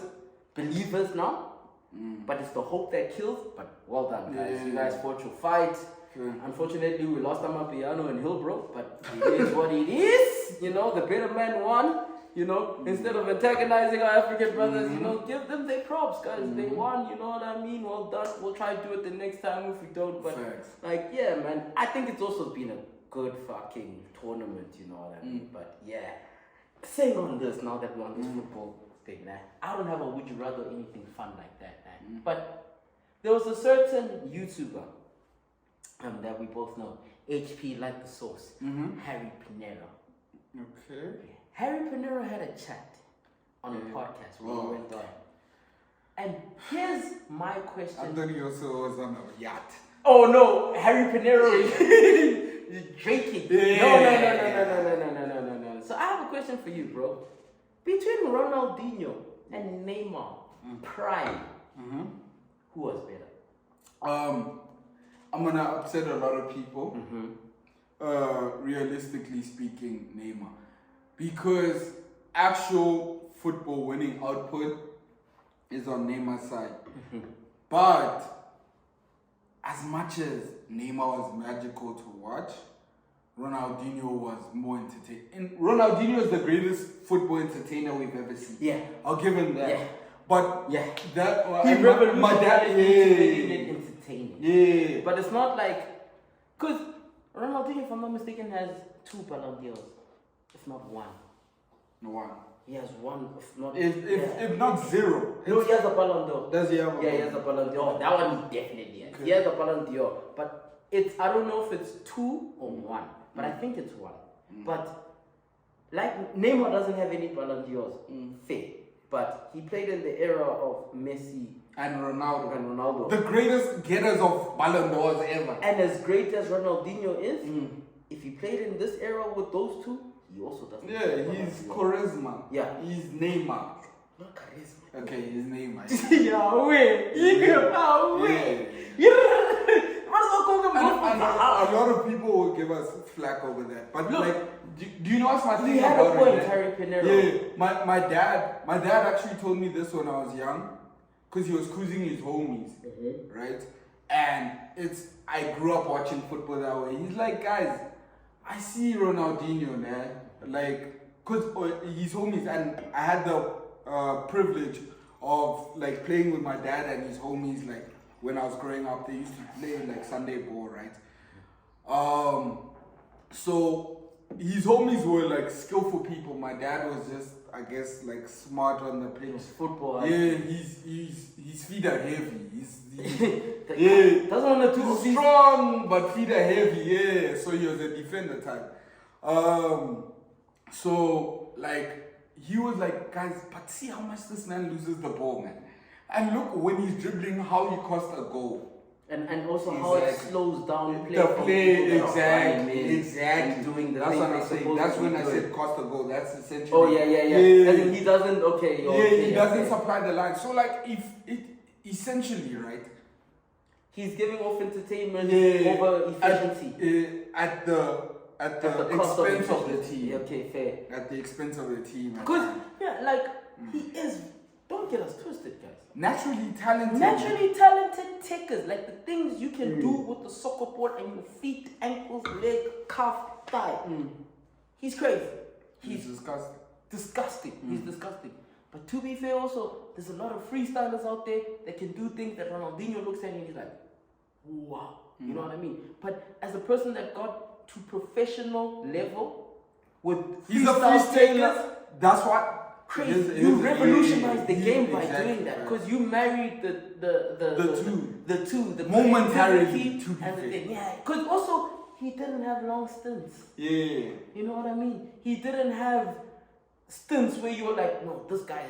Believers now? But it's the hope that kills. But well done, guys. Yeah. You guys fought your fight. Sure. Unfortunately, we lost Amapiano and Hillbro, but it is what it is. You know, the better man won. You know, instead of antagonizing our African brothers, you know, give them their props, guys. They won, you know what I mean? Well done. We'll try to do it the next time if we don't. But, Facts. like, yeah, man. I think it's also been a good fucking tournament, you know what I mean? But, yeah. Saying on this, now that we're on this football thing, man, I don't have a would you rather or anything fun like that, man. But there was a certain YouTuber that we both know, HP like the sauce, Harry Pinero. Okay. Harry Pinero had a chat on a podcast where he went on. And here's my I question. thought he also was on a yacht. Oh no, Harry Pinero is drinking. No. So I have a question for you, bro. Between Ronaldinho and Neymar, prime, who was better? I'm gonna upset a lot of people. Realistically speaking, Neymar, because actual football winning output is on Neymar's side. But as much as Neymar was magical to watch, Ronaldinho was more entertaining. And Ronaldinho is the greatest football entertainer we've ever seen. Yeah. I'll give him that. Yeah. But Yeah. that He and my dad, revolutionized making it entertaining. yeah. But it's not like, because Ronaldinho, if I'm not mistaken, has 2 Ballon d'Ors, if not 1. No one. He has 1, if not. If not 0. No, he has a Ballon d'Or. Does he have a Yeah, he has a Ballon d'Or. That one he definitely has. Okay. He has a Ballon d'Or. But it's, I don't know if it's 2 or 1. But I think it's 1. But, like, Neymar doesn't have any Ballon d'Ors. Fair. But he played in the era of Messi And Ronaldo. and Ronaldo. The greatest getters of Ballon d'Ors ever. And as great as Ronaldinho is, if he played in this era with those two, he also doesn't. Yeah, have he's Ronaldinho. charisma. Yeah. He's Neymar. Not charisma. Okay, he's Neymar. Yahweh. Yahweh. A lot of people will give us flack over that. But Look, like, do you know what's my thing He had about a point, it? Harry Pinero. Yeah, my dad actually told me this when I was young, because he was cruising his homies, right? And I grew up watching football that way. He's like, guys, I see Ronaldinho, man. Like, because his homies, and I had the privilege of like playing with my dad and his homies, like when I was growing up. They used to play like Sunday ball, right? So his homies were like skillful people. My dad was just, I guess, like smart on the pitch. Football. Yeah, his feet are heavy. Doesn't want to do He's strong, but feet are heavy. Yeah, so he was a defender type. So like he was like, guys, but see how much this man loses the ball, man. And look when he's dribbling, how he cost a goal. And also how it Exactly. slows down play. The from play, people that are exactly, flying in exactly. and doing the That's thing what they're I'm saying. supposed That's to when be I doing. said cost a goal. That's essentially. Oh yeah. And then he doesn't. Okay. Yeah, he doesn't supply the line. So like, if it essentially, right? He's giving off entertainment Yeah, over efficiency. At the At the cost expense of the efficiency. team. Okay, fair. At the expense of the team. Because like he is. Don't get us twisted, guys. Naturally talented. Naturally talented takers, like the things you can do with the soccer ball and your feet, ankles, leg, calf, thigh. He's crazy. He's disgusting. Disgusting. He's disgusting. But to be fair, also, there's a lot of freestylers out there that can do things that Ronaldinho looks at and he's like, wow. You know what I mean? But as a person that got to professional level with He's a freestyle freestyler. takers, That's what. crazy. You revolutionized the game by exactly, doing that right. because you married the two, the Momentarily, creativity to be and the fair. thing. Yeah, because also he didn't have long stints. Yeah. You know what I mean? He didn't have stints where you were like, no, this guy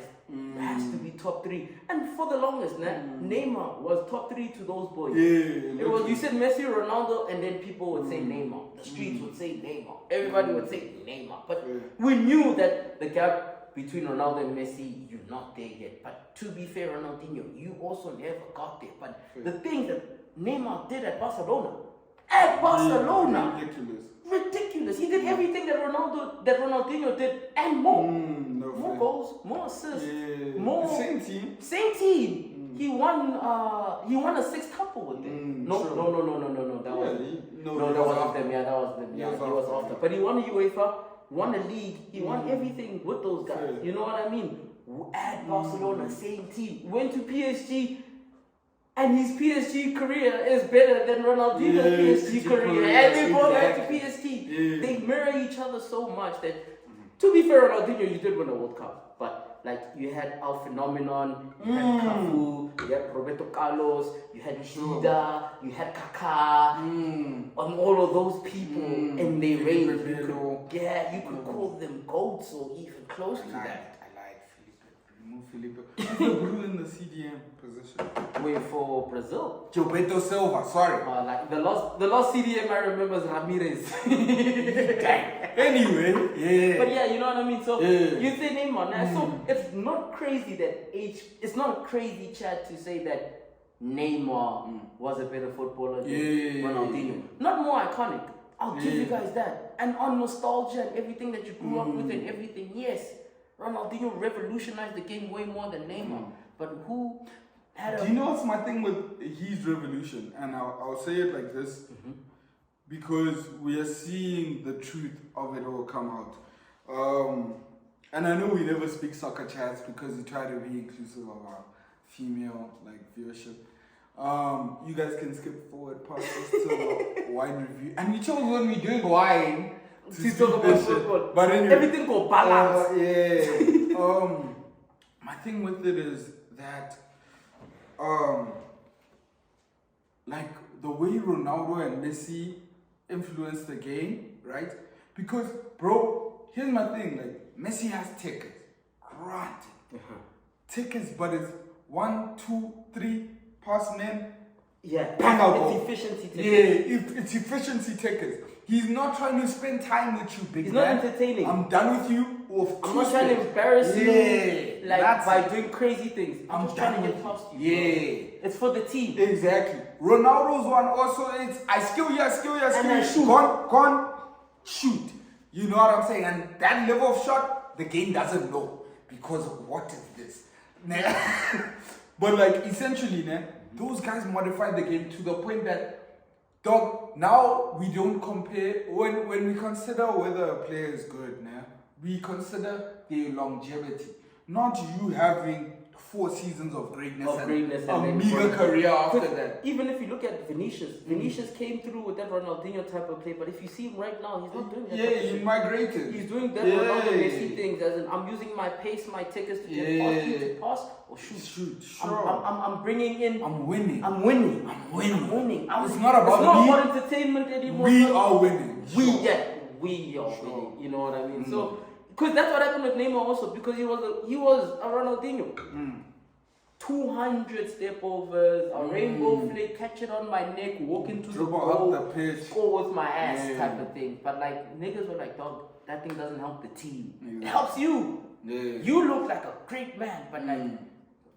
has to be top 3. And for the longest, Neymar was top 3 to those boys. Yeah. It was, you said Messi, Ronaldo, and then people would say Neymar. The streets would say Neymar. Everybody would say Neymar. But we knew that the gap between Ronaldo and Messi, you're not there yet. But to be fair, Ronaldinho, you also never got there. But the things that Neymar did at Barcelona, ridiculous. He did everything that Ronaldinho did and more. More goals, more assists, more. Same team. Same team. He won a sextuple with them. No. That was that was after them. Yeah, that was them. Yeah, he was after. But he won a UEFA, won a league. He won everything with those guys. You know what I mean? At Barcelona, same team. Went to PSG. And his PSG career is better than Ronaldinho's PSG career. And they both went to PSG. They mirror each other so much that, to be fair, Ronaldinho, you did win a World Cup. But, like, you had Al Phenomenon, you had Cafu, you had Roberto Carlos, you had Dida, you had Kaká, all of those people. And they reigned. You could call them GOATs or even close to that. Felipe. Who's in the CDM position? Wait, for Brazil? Gilberto Silva, sorry. Like the last CDM I remember is Ramirez. Anyway, yeah. But yeah, you know what I mean? So you say Neymar now. So it's not crazy that it's not a crazy chat to say that Neymar was a better footballer than Ronaldinho. Not more iconic. I'll give you guys that. And on nostalgia and everything that you grew up with and everything, yes. Ronaldinho revolutionized the game way more than Neymar. But who had Do you know what's my thing with his revolution? And I'll say it like this. Because we are seeing the truth of it all come out. And I know we never speak soccer chats because we try to be inclusive of our female viewership. You guys can skip forward past us to wine review. And we chose when we doing wine to talk about football. But anyway, everything go balance. My thing with it is that the way Ronaldo and Messi influenced the game, right? Because bro, here's my thing, Messi has tickets, granted. Tickets, but it's 1, 2, 3 pass men. Yeah, bang out goal. It's efficiency tickets. Yeah, it's efficiency tickets. He's not trying to spend time with you, big He's man. not entertaining. I'm done with you. I'm not trying to embarrass you by doing crazy things. I'm just trying to get past you. Yeah. It's for the team. Exactly. Ronaldo's one also, it's I skill you, shoot. Go on, shoot. You know what I'm saying? And that level of shot, the game doesn't know. Because what is this? But essentially, those guys modified the game to the point that now we don't compare when we consider whether a player is good, we consider their longevity, not you having 4 seasons of greatness and a meager career after that. Even if you look at Vinicius came through with that Ronaldinho type of play, but if you see him right now, he's not doing that. Yeah, he migrated. He's doing that Ronaldo Messi things, as in I'm using my pace, my tickets to get past you to pass or shoot. Sure. I'm bringing in. I'm winning. It's not about entertainment anymore. We are winning. We are winning. You know what I mean? So. Because that's what happened with Neymar also, because he was a Ronaldinho. 200 step overs, a rainbow flick, catch it on my neck, walk into the goal, score with my ass type of thing. But niggas were like, dog, that thing doesn't help the team. It helps you. You look like a great man, but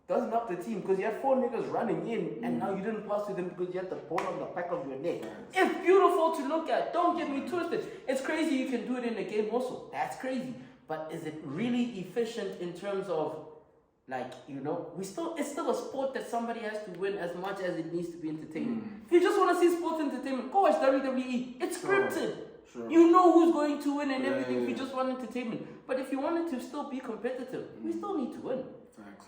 doesn't help the team because you had 4 niggas running in and now you didn't pass to them because you had the ball on the back of your neck. It's beautiful to look at. Don't get me twisted. It's crazy you can do it in a game also. That's crazy. But is it really efficient in terms of it's still a sport that somebody has to win as much as it needs to be entertaining. If you just want to see sports entertainment, go watch WWE. It's scripted. Sure. You know who's going to win and everything if you just want entertainment. But if you wanted to still be competitive, we still need to win.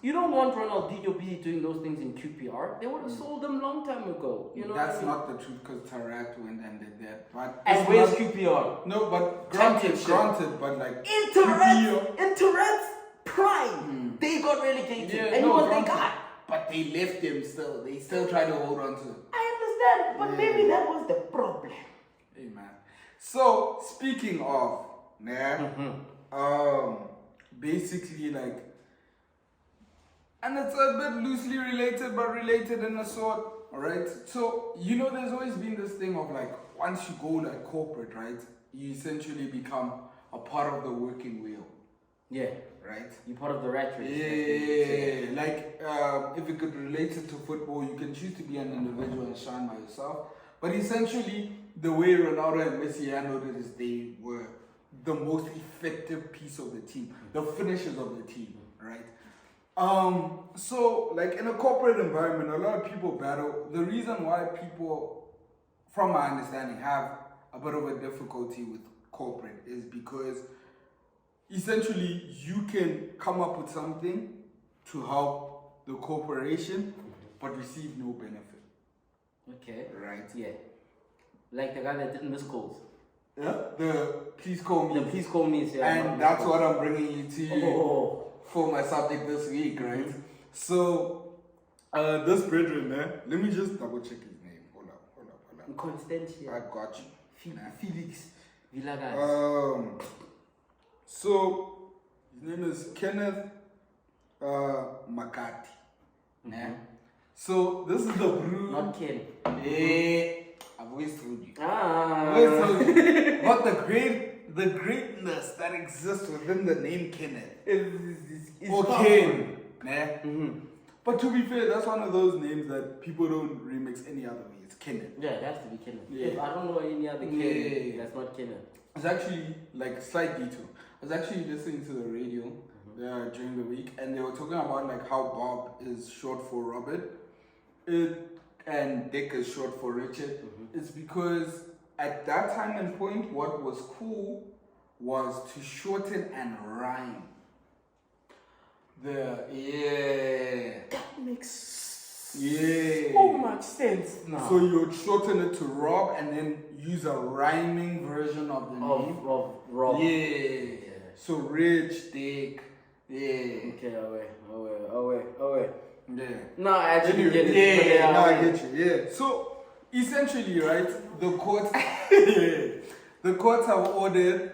You don't want Ronaldinho be doing those things in QPR. They would have sold them long time ago. You know that's not the truth because Tarak went and did that. But and where's QPR? No, but granted, but in Tarak's prime, they got relegated. And they got. But they left them still. They still try to hold on to them. I understand, but maybe that was the problem. Hey man. So speaking of, basically and it's a bit loosely related, but related in a sort, alright? So, there's always been this thing of once you go corporate, right? You essentially become a part of the working wheel. Yeah. Right? You're part of the rat race. Yeah. If you could relate it to football, you can choose to be an individual and shine by yourself. But essentially, the way Ronaldo and Messi handled it is they were the most effective piece of the team, the finishers of the team, right? So like in a corporate environment, a lot of people battle. The reason why people, from my understanding, have a bit of a difficulty with corporate is because essentially you can come up with something to help the corporation, but receive no benefit. Okay. Right. Yeah. Like the guy that didn't miss calls. Yeah. The please call me. The please call me. Yeah, And that's what I'm bringing you to Oh. for my subject this week, right? So, this brethren, let me just double check his name. Hold up. Constantia. I got you. Felix Villagas. So his name is Kenneth McCarthy. Nah. So this is the brew. Not Ken. I've always told you. Ah. I've always told you. But the greatness that exists within the name Kenneth It's or not- Ken. Nah. But to be fair, that's one of those names that people don't remix any other way. It's Kenneth. Yeah, it has to be Kenan. Yeah. If I don't know any other Ken, Yeah. that's not Kenan. It's actually like a slight detour. I was actually listening to the radio during the week, and they were talking about like how Bob is short for Robert, and Dick is short for Richard. It's because at that time and point, what was cool was to shorten and rhyme. That makes so much sense now. So you would shorten it to Rob and then use a rhyming version of the name. Of Rob. Yeah. So Rich, Dick. Yeah. Okay, away. Yeah. No, I actually get it. Yeah, no, I away. get you. Yeah. So essentially, right, the courts, the courts have ordered.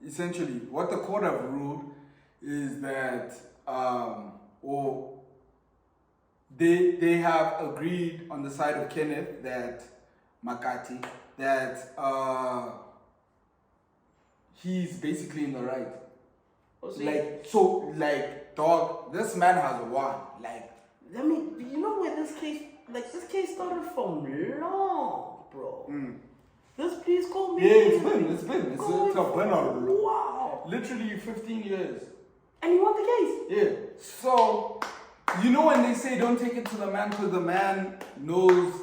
Essentially, what the court have ruled is that, or they have agreed on the side of Kenneth that McCarthy that he's basically in the right. Oh, so Like dog, this man has won. Like I mean, you know where this case started from long, bro. This please call me. yeah, it's been going a burner. Wow. Literally 15 years. And he won the case. Yeah. So you know when they say don't take it to the man because the man knows,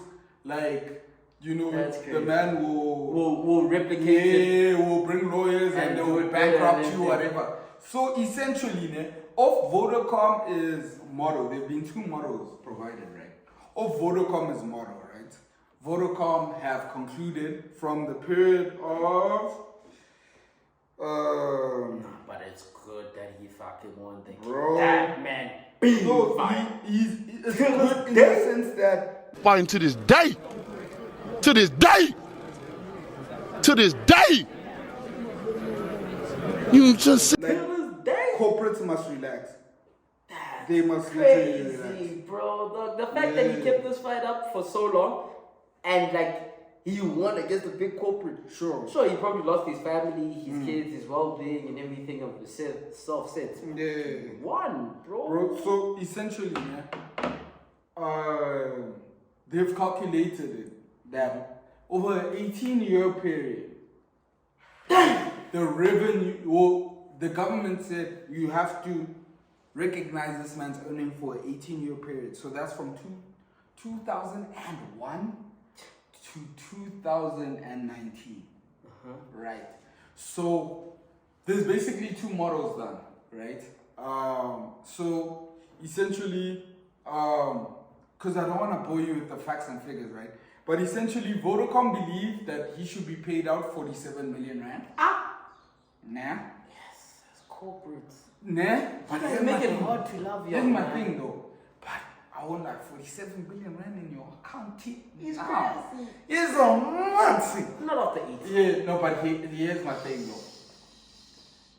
like, you know, That's the crazy. man Will replicate it. yeah, will bring lawyers and they do will it better bankrupt and you, everything. whatever. So essentially, of Vodacom is model. There have been two models provided, right? Of Vodacom is model, right? Vodacom have concluded from the period of But it's good that he fucking won the case. Bro. That man. no, he's it's good in the sense that Fighting to this day. To this day. To this day. You just said. like Till this day. corporates must relax. That's They must literally relax. crazy, bro. The fact that he kept this fight up for so long and like he won against a big corporate. Sure. Sure, he probably lost his family, his kids, his well-being, and everything of the self-sense. Yeah. He won, bro. Bro, so essentially, they've calculated it that over an 18-year period, the revenue, well, the government said you have to recognize this man's earning for an 18-year period. So that's from 2001 to 2019. Right. So there's basically two models done, right? So essentially, because I don't want to bore you with the facts and figures, right? But essentially, Vodacom believe that he should be paid out 47 million rand. Nah. Yes, it's corporate. Nah. But You here's guys my make it thing. hard to love your Here's my man. thing though. But I want like 47 billion rand in your account. He's Nah. crazy. It's a massive. Not off the eat. Yeah, no, but here's my thing though.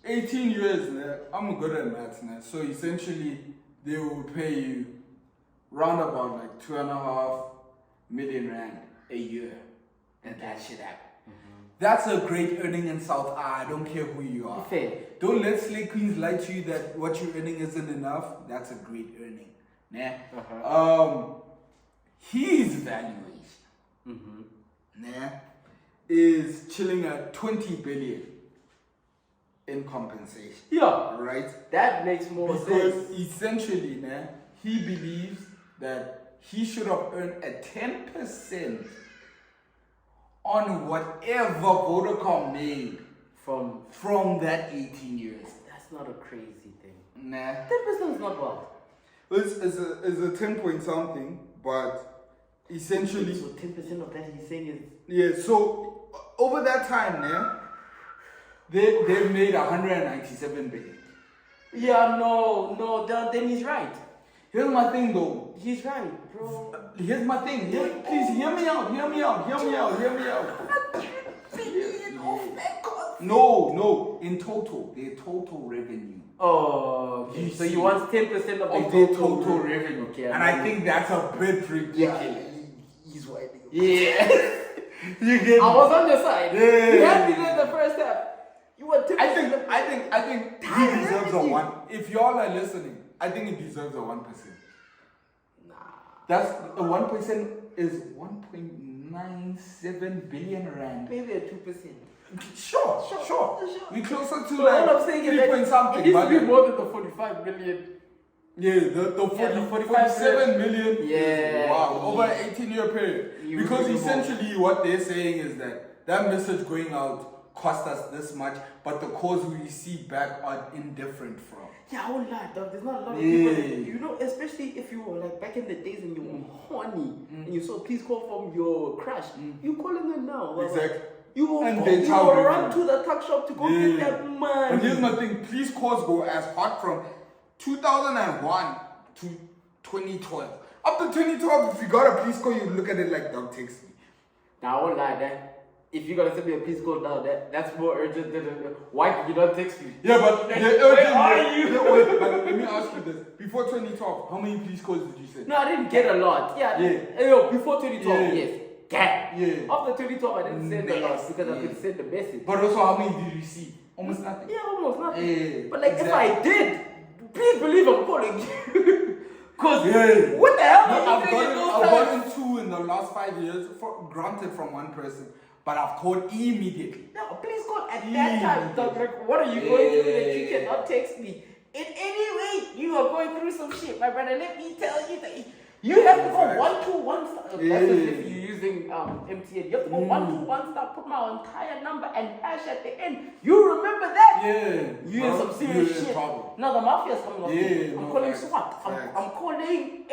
18 years, I'm good at maths now. So essentially, they will pay you round about like 2.5 million rand a year. And that shit happen. That's a great earning in South. I don't care who you are. Fair. Don't let Slay Queens lie to you that what you're earning isn't enough. That's a great earning. His valuation, is chilling at 20 billion. in compensation. Yeah, Right? that makes more Because sense. essentially, he believes that he should have earned a 10% on whatever Vodacom made from that 18 years. That's not a crazy thing. Nah. 10% is not bad. It's a 10 point something, but essentially. So 10% of that he's saying is. Yeah, so over that time, they've made 197 billion. Yeah, no, then he's right. Here's my thing though. He's right, bro. Here's my thing. Please hear me out. No. In total, their total revenue. Oh, okay. So he wants 10% of their the total revenue. Okay, and I think that's a bit ridiculous. He's white. Yeah. You get I was on your side. Yeah. You had me there the first half. You were 10%. I think he deserves a 1. If y'all are listening, I think he deserves a 1%. Nah. That's a 1% is 1.97 billion rand. Maybe a 2%. Sure. We closer to So like all I'm saying is 3 that point something. it needs to But be more than the 45 million. yeah, the 47 million. Yeah. Wow, over an 18-year period. You Because really essentially what they're saying is that message going out cost us this much, but the calls we receive back are indifferent from. Yeah, I won't lie, dog. There's not a lot of Yeah. people, you know, especially if you were like back in the days when you were horny and you saw please call from your crush. You calling them now. Exactly. You will, And you they will tell run them. to the tuck shop to go get that money. But here's my thing, police calls go as hot from 2001 to 2012. Up to 2012, if you got a police call, you look at it like, dog, text me. Now, I won't lie, that if you're gonna send me a please call now, that's more urgent than why did you not text me? Yeah, but where are you? Wait, but let me ask you this. Before 2012, how many police calls did you send? No, I didn't get a lot. Yeah. Yo, before 2012, Yeah. yes. Gang. Yeah. After 2012, I didn't send a lot because I could send the message. But also, how many did you receive? Almost nothing. Yeah, almost nothing. Yeah, but like, exactly. if I did, please believe I'm calling you. Cause Yeah. what the hell? No, are I've you doing those gotten times? 2 in the last 5 years, granted from one person, but I've called immediately. No, please call at that time. Dog. Like, what are you going through that you cannot text me? In any way, you are going through some shit, my brother. Let me tell you that you have to go 121 star. That's if you're using MTN. You have to go 121 star, put my entire number and hash at the end. You remember that? Yeah. You in some serious shit. Trouble. No, the mafia's coming up. Yeah, I'm no, calling facts, SWAT. facts. I'm calling I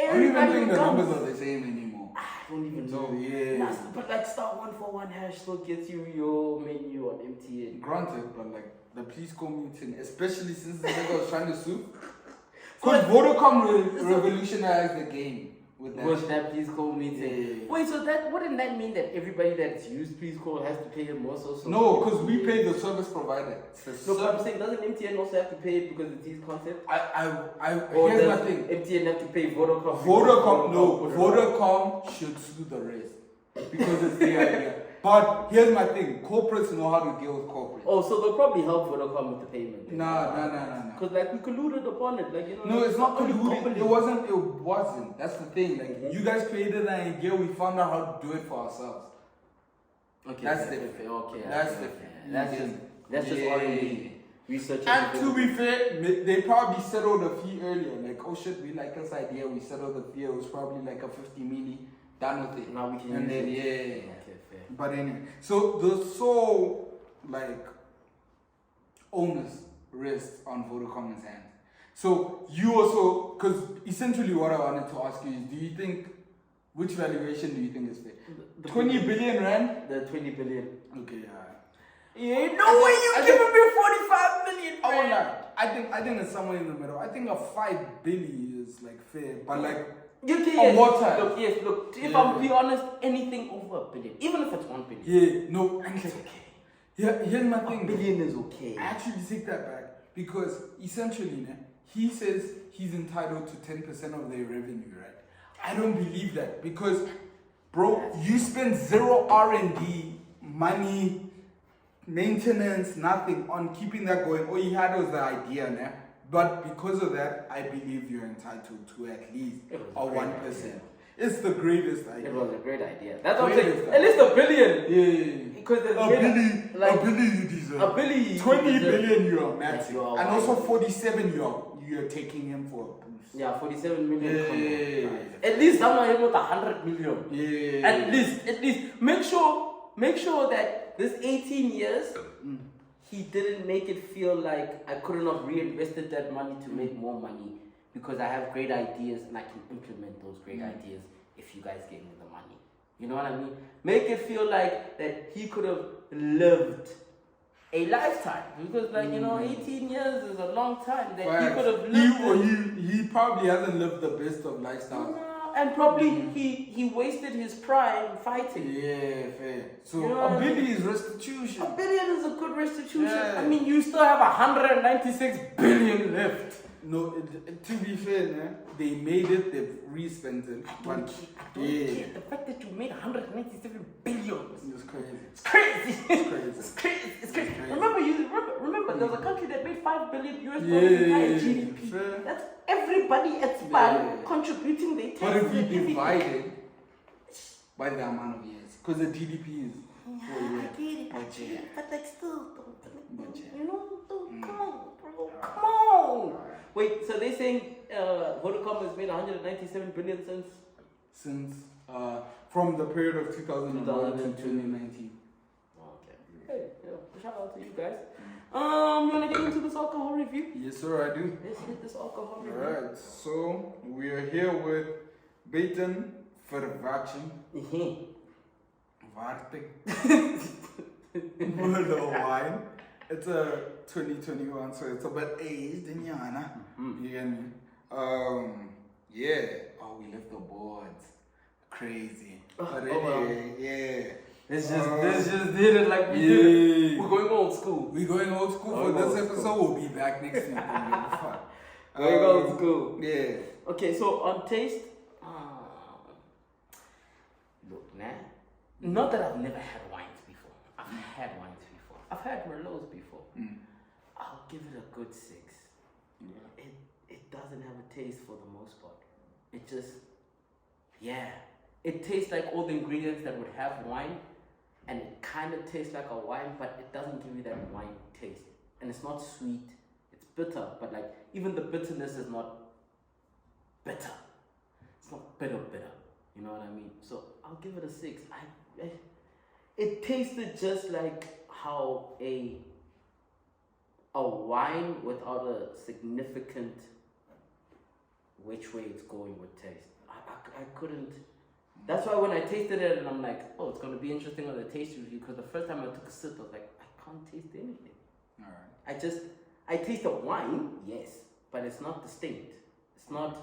don't even everybody. think the who comes. numbers are the same anymore. I don't even know. Yeah. Nah, but like star 141 hash still gets you your menu on MTN. Granted, but like the police call meeting, especially since the nigga was trying to sue. Because Vodacom revolutionized the game with that. Was that please call meeting? Yeah. Wait, so that wouldn't that mean that everybody that's used please call has to pay him also? So No, because we pay the service provider. It's the No, but I'm saying doesn't MTN also have to pay it because it's his concept? Or here's my does thing. MTN have to pay Vodacom? Vodacom should sue the rest because it's their idea. But here's my thing. Corporates know how to deal with corporates. Oh, so they'll probably help Vodacom with the payment. Nah. Because like we colluded upon it, like you know. No, it's not only colluding. companies. It wasn't. That's the thing. Like you guys created an idea, we found out how to do it for ourselves. Okay, That's fair, different. fair, Okay, That's okay, different. okay. That's just R&D. Research. And to be fair, they probably settled the fee earlier. Like, oh shit, we like this idea. We settled the fee. It was probably like a 50 milli. Done with it. Now we can And use then it. yeah. Okay, fair. But anyway, so the sole like onus rests on Vodacom's hand. So you also, because essentially what I wanted to ask you is, do you think, which valuation do you think is fair? The 20 billion rand? The 20 billion. Okay, yeah. Yeah, no way you giving me 45 million. I won't lie. I think it's somewhere in the middle. I think a 5 billion is like fair, but like Yes, what time? Look, if I'm being honest, anything over a billion, even if it's 1 billion. Yeah, no, and it's okay. Here's my thing. A billion is okay. I actually take that back because essentially, he says he's entitled to 10% of their revenue, right? I don't believe that because, bro, you spend zero R&D, money, maintenance, nothing on keeping that going. All you had was the idea, but because of that, I believe you're entitled to at least a 1%. It's the greatest idea. It was a great idea. That's what I'm saying. Greatest At least a billion. Yeah. Because there's A billion you deserve. A billion. 20 billion you are Yes, maxing. you are And right. also 47 you're taking him for a boost. Yeah, 47 million. Yeah. Come on. At least someone hit with 100 million. Yeah. At least. Make sure that this 18 years, he didn't make it feel like I couldn't have reinvested that money to make more money because I have great ideas and I can implement those great ideas if you guys gave me the money. You know what I mean? Make it feel like that he could have lived a lifetime because, like, 18 years is a long time that he could have lived. He probably hasn't lived the best of lifestyle. No, and probably he wasted his prime fighting. Yeah, fair. So You know a what I billion is restitution. $1 billion is a good restitution. Yeah. I mean, you still have 196 billion left. No, to be fair, they made it, they've re-spent it. Don't Yeah. care. The fact that you made 197 billion. It's crazy. It's crazy. crazy. It's crazy. It's crazy. crazy. Remember, there's a country that made $5 billion US dollars entire GDP. Fair. That's everybody at SPAN Yeah. contributing their But taxes. if we and everything. divide it by the amount of years, because the GDP is 4 years. I get it, But yeah. but like still, But yeah. come on, bro, come on. Wait, so they're saying Vodacom has made 197 billion Since from the period of 2001 to 2002. 2019. Okay. Hey, shout out to you guys. You wanna get into this alcohol review? Yes, sir, I do. Let's hit this alcohol review. Alright, so we are here with Beten Verwachting. Wartig. Murder wine. It's a 2021, so it's a bit aged in Yana. You get me? Yeah. Oh, we left the boards. Crazy. But anyway, yeah. Let's just did it like we did it. We're going old school. We're going old school for this episode. We'll be back next week. Fun. Going old school. Yeah. Okay, so on taste, look, not that I've never had wines before. I've had wines before. I've had Merlots before. I'll give it a good 6. It doesn't have a taste for the most part. It just, it tastes like all the ingredients that would have wine, and it kind of tastes like a wine, but it doesn't give you that wine taste. And it's not sweet. It's bitter, but like even the bitterness is not bitter. It's not bitter. You know what I mean? So I'll give it a 6. It tasted just like how a wine without a significant which way it's going would taste. I couldn't. That's why when I tasted it and I'm like, oh, it's gonna be interesting on the taste review, because the first time I took a sip, I was like, I can't taste anything. Alright. I taste a wine, yes, but it's not distinct. It's not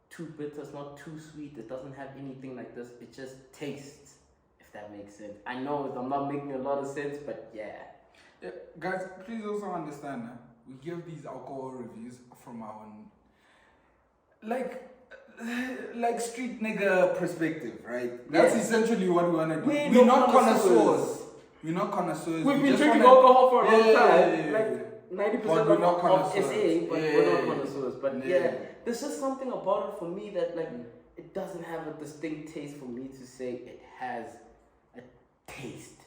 too bitter, it's not too sweet, it doesn't have anything like this. It just tastes, if that makes sense. I know I'm not making a lot of sense, but yeah. Guys, please also understand that we give these alcohol reviews from our like street nigga perspective, right? That's essentially what we wanna do. We're not connoisseurs. We're not connoisseurs. We've We been just drinking wanna- alcohol for a long time. Yeah. Like 90% But we're not of connoisseurs. SA, but we're not connoisseurs. But Yeah. there's just something about it for me that like it doesn't have a distinct taste for me to say it has a taste.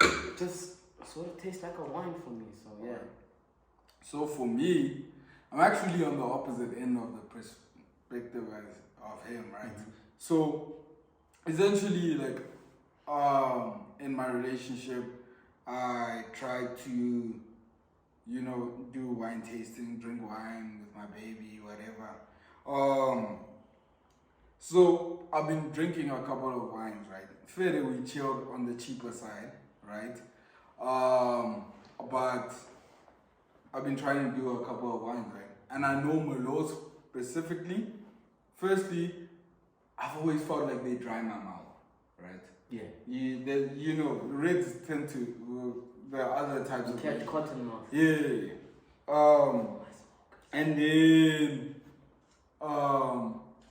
It just sort of tastes like a wine for me. So yeah. So for me, I'm actually on the opposite end of the perspective of him, right? So essentially, like, in my relationship, I try to, do wine tasting, drink wine with my baby, whatever. So I've been drinking a couple of wines, right? Fairly we chilled on the cheaper side, right? But I've been trying to do a couple of wines, right? And I know Merlots specifically. Firstly, I've always felt like they dry my mouth, right? Yeah. Reds tend to, the other types of Catch cotton mouth. Yeah. And then,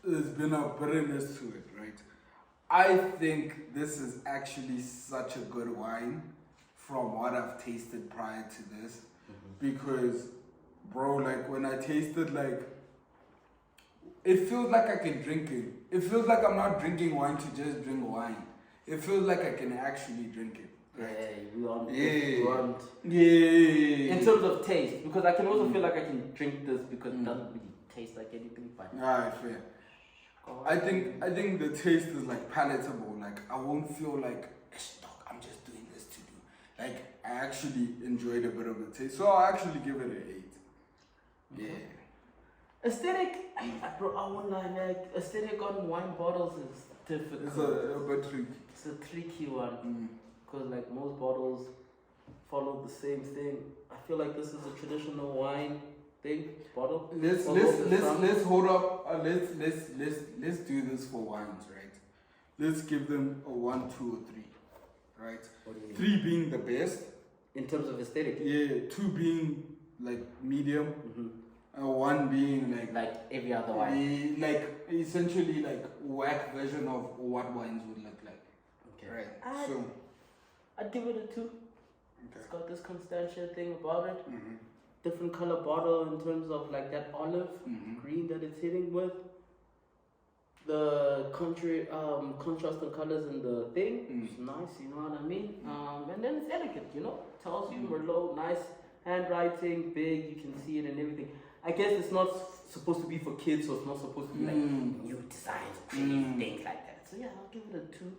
there's been a bitterness to it, right? I think this is actually such a good wine from what I've tasted prior to this. Because, bro, like when I tasted, like, it feels like I can drink it. It feels like I'm not drinking wine to just drink wine. It feels like I can actually drink it. Right? Yeah. In terms of taste, because I can also feel like I can drink this because it doesn't really taste like anything. But Alright, fair. I think the taste is like palatable. Like I won't feel like I'm just doing this to do. Like I actually enjoyed a bit of the taste, so I'll actually give it an 8. Yeah. Aesthetic, bro, I won't lie, like aesthetic on wine bottles is difficult. It's a bit tricky. It's a tricky one because like most bottles follow the same thing. I feel like this is a traditional wine thing bottle. Let's hold up. Let's do this for wines, right? Let's give them a 1, 2, or 3, right? What do you mean? 3 being the best. In terms of aesthetic. Yeah. 2 being like medium. 1 being like every other wine. Like essentially like whack version of what wines would look like. Okay. Right. I'd give it a 2. Okay. It's got this Constantia thing about it. Different color bottle in terms of like that olive green that it's hitting with. The contrast of colors in the thing. It's nice, you know what I mean? And then it's elegant, you know? Tells you Merlot, nice handwriting, big, you can see it and everything. I guess it's not supposed to be for kids, so it's not supposed to be like new designs or crazy things like that. So yeah, I'll give it a 2.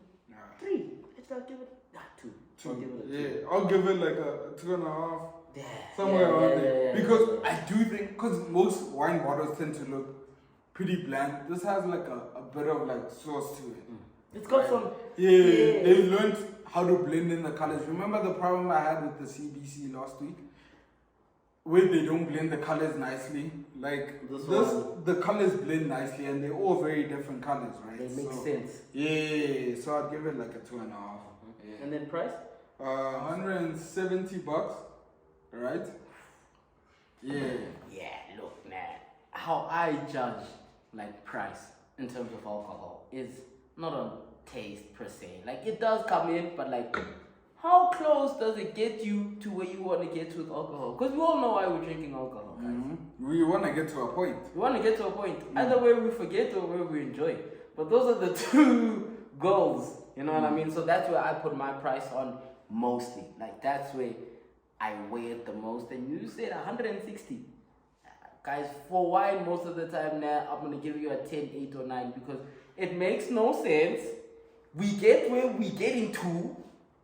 3. I'll give it 2. 2. I'll give it a 2. Yeah, I'll give it like a 2.5. Yeah. Somewhere around there. Because yeah. I do think, because most wine bottles tend to look pretty bland. This has like a bit of like sauce to it. It's got some. Yeah, they learned how to blend in the colors. Remember the problem I had with the CBC last week? Where they don't blend the colors nicely. Like the colors blend nicely and they're all very different colors, right? They make sense. Yeah, so I'd give it like a 2.5. Yeah. And then price? $170, right? Yeah. Yeah, look, man. How I judge like price in terms of alcohol is not on taste per se. Like it does come in, but like how close does it get you to where you want to get to with alcohol? Because we all know why we're drinking alcohol, guys. We want to get to a point. We want to get to a point. Either way we forget or where we enjoy. But those are the 2 goals. You know what I mean? So that's where I put my price on mostly. Like that's where I weigh it the most. And you said 160. Guys, for wine most of the time now, I'm going to give you a 10, 8 or 9 because it makes no sense. We get where we getting to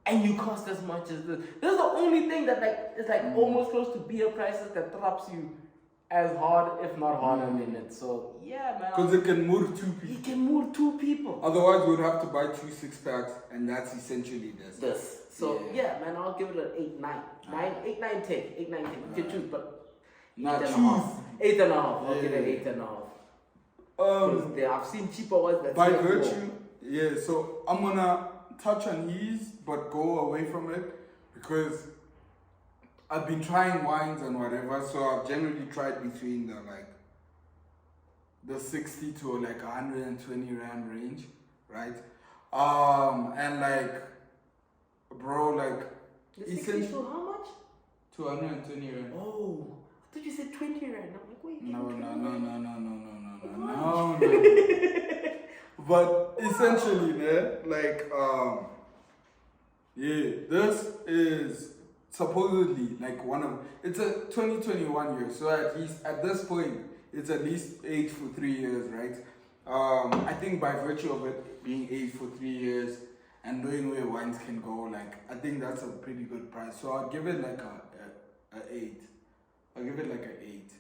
and you cost as much as this. This is the only thing that like is like almost close to beer prices that traps you as hard, if not harder than it. So yeah, man. Because it can move 2 people. It can move 2 people. Otherwise, we would have to buy 2 6-packs, and that's essentially this. So yeah, man, I'll give it an 8, 9. 8, 9, 10. 8, 9, 10. You can choose, but Not 8.5. 8.5. I'll give it 8.5. I've seen cheaper ones that by virtue, yeah. So I'm gonna touch on these, but go away from it because I've been trying wines and whatever. So I've generally tried between the 60 to like 120 rand range, right? And like, bro, like, the 60 to how much? 220 rand. Oh, I thought you said 20 rand. I'm like, wait. No. But essentially, like, yeah, this is supposedly like it's a 2021 year, so at least at this point, it's at least aged for 3 years, right? I think by virtue of it being aged for 3 years and knowing where wines can go, like, I think that's a pretty good price. So I'll give it like a 8. I'll give it like an 8.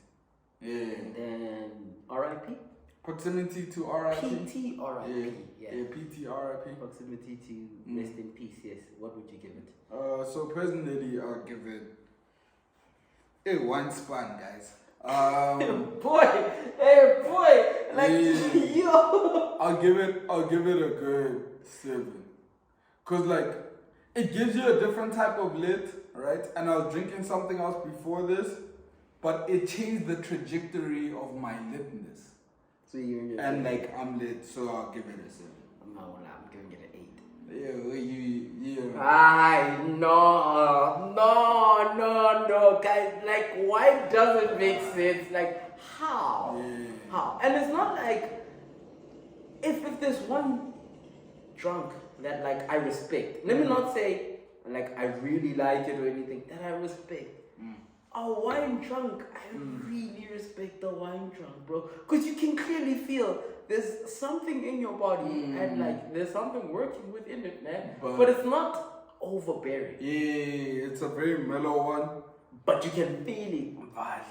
Yeah. And then RIP? Proximity to RIP. PT RIP. Yeah, PT RIP. Proximity to rest in peace, yes. What would you give it? So personally, I'll give it a 1 span, guys. Hey boy, like yo. I'll give it a good 7. Cause like it gives you a different type of lit, right? And I was drinking something else before this, but it changed the trajectory of my litness. So you're and like I'm lit, so I'll give it a 7. I'm not gonna lie, I'm giving it an 8. Yeah, you. No, bro, guys, like, why does it make sense? Like, how? Yeah. How? And it's not like, if there's one drunk that, like, I respect, let me not say, like, I really like it or anything, that I respect. A wine drunk, I really respect the wine drunk, bro. Because you can clearly feel there's something in your body and, like, there's something working within it, man. But it's not overbearing. Yeah, it's a very mellow one. But you can feel it.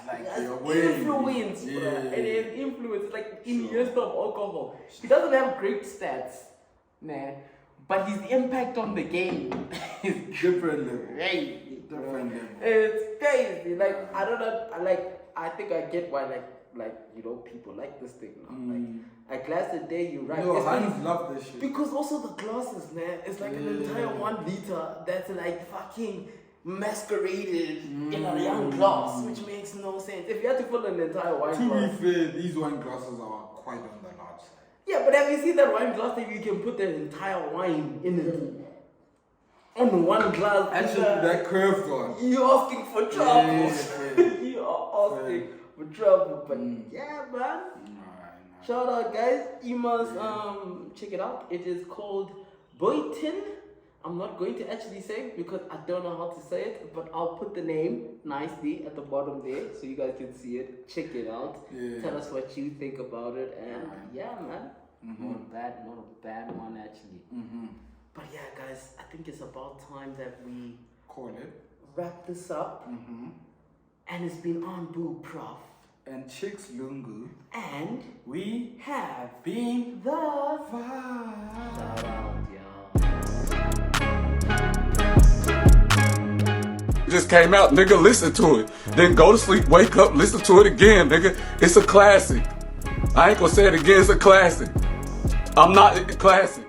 Like Yes, your way. influence, bro. And then influence, like in years of alcohol. He doesn't have great stats, man. But his impact on the game is Different level. crazy. Different level. It's crazy. Like, I don't know. I think I get why, like you know, people like this thing now. Like, a glass a day, you're right. No, Especially- Hans love this shit. because also the glasses, man, it's like an entire 1 liter that's like fucking masqueraded in a young glass, which makes no sense. If you had to fill an entire wine To glass. be fair, these wine glasses are quite on the large side. Yeah, but have you seen that wine glass that you can put the entire wine in it? On one glass. Actually, that curved one. You're asking for trouble. Yeah. You are asking for trouble. But yeah, man. Shout out, guys. You must check it out. It is called Boyton. I'm not going to actually say it because I don't know how to say it, but I'll put the name nicely at the bottom there so you guys can see it. Check it out. Yeah. Tell us what you think about it. And yeah, man. Not a bad one actually. But yeah, guys, I think it's about time that we Call it. wrap this up. And it's been on Boo Prof. And Chicks Lungu. And We have been the vibe. shout out, y'all. Just came out, nigga, listen to it. Then go to sleep, wake up, listen to it again, nigga. It's a classic. I ain't gonna say it again, it's a classic. I'm not classic.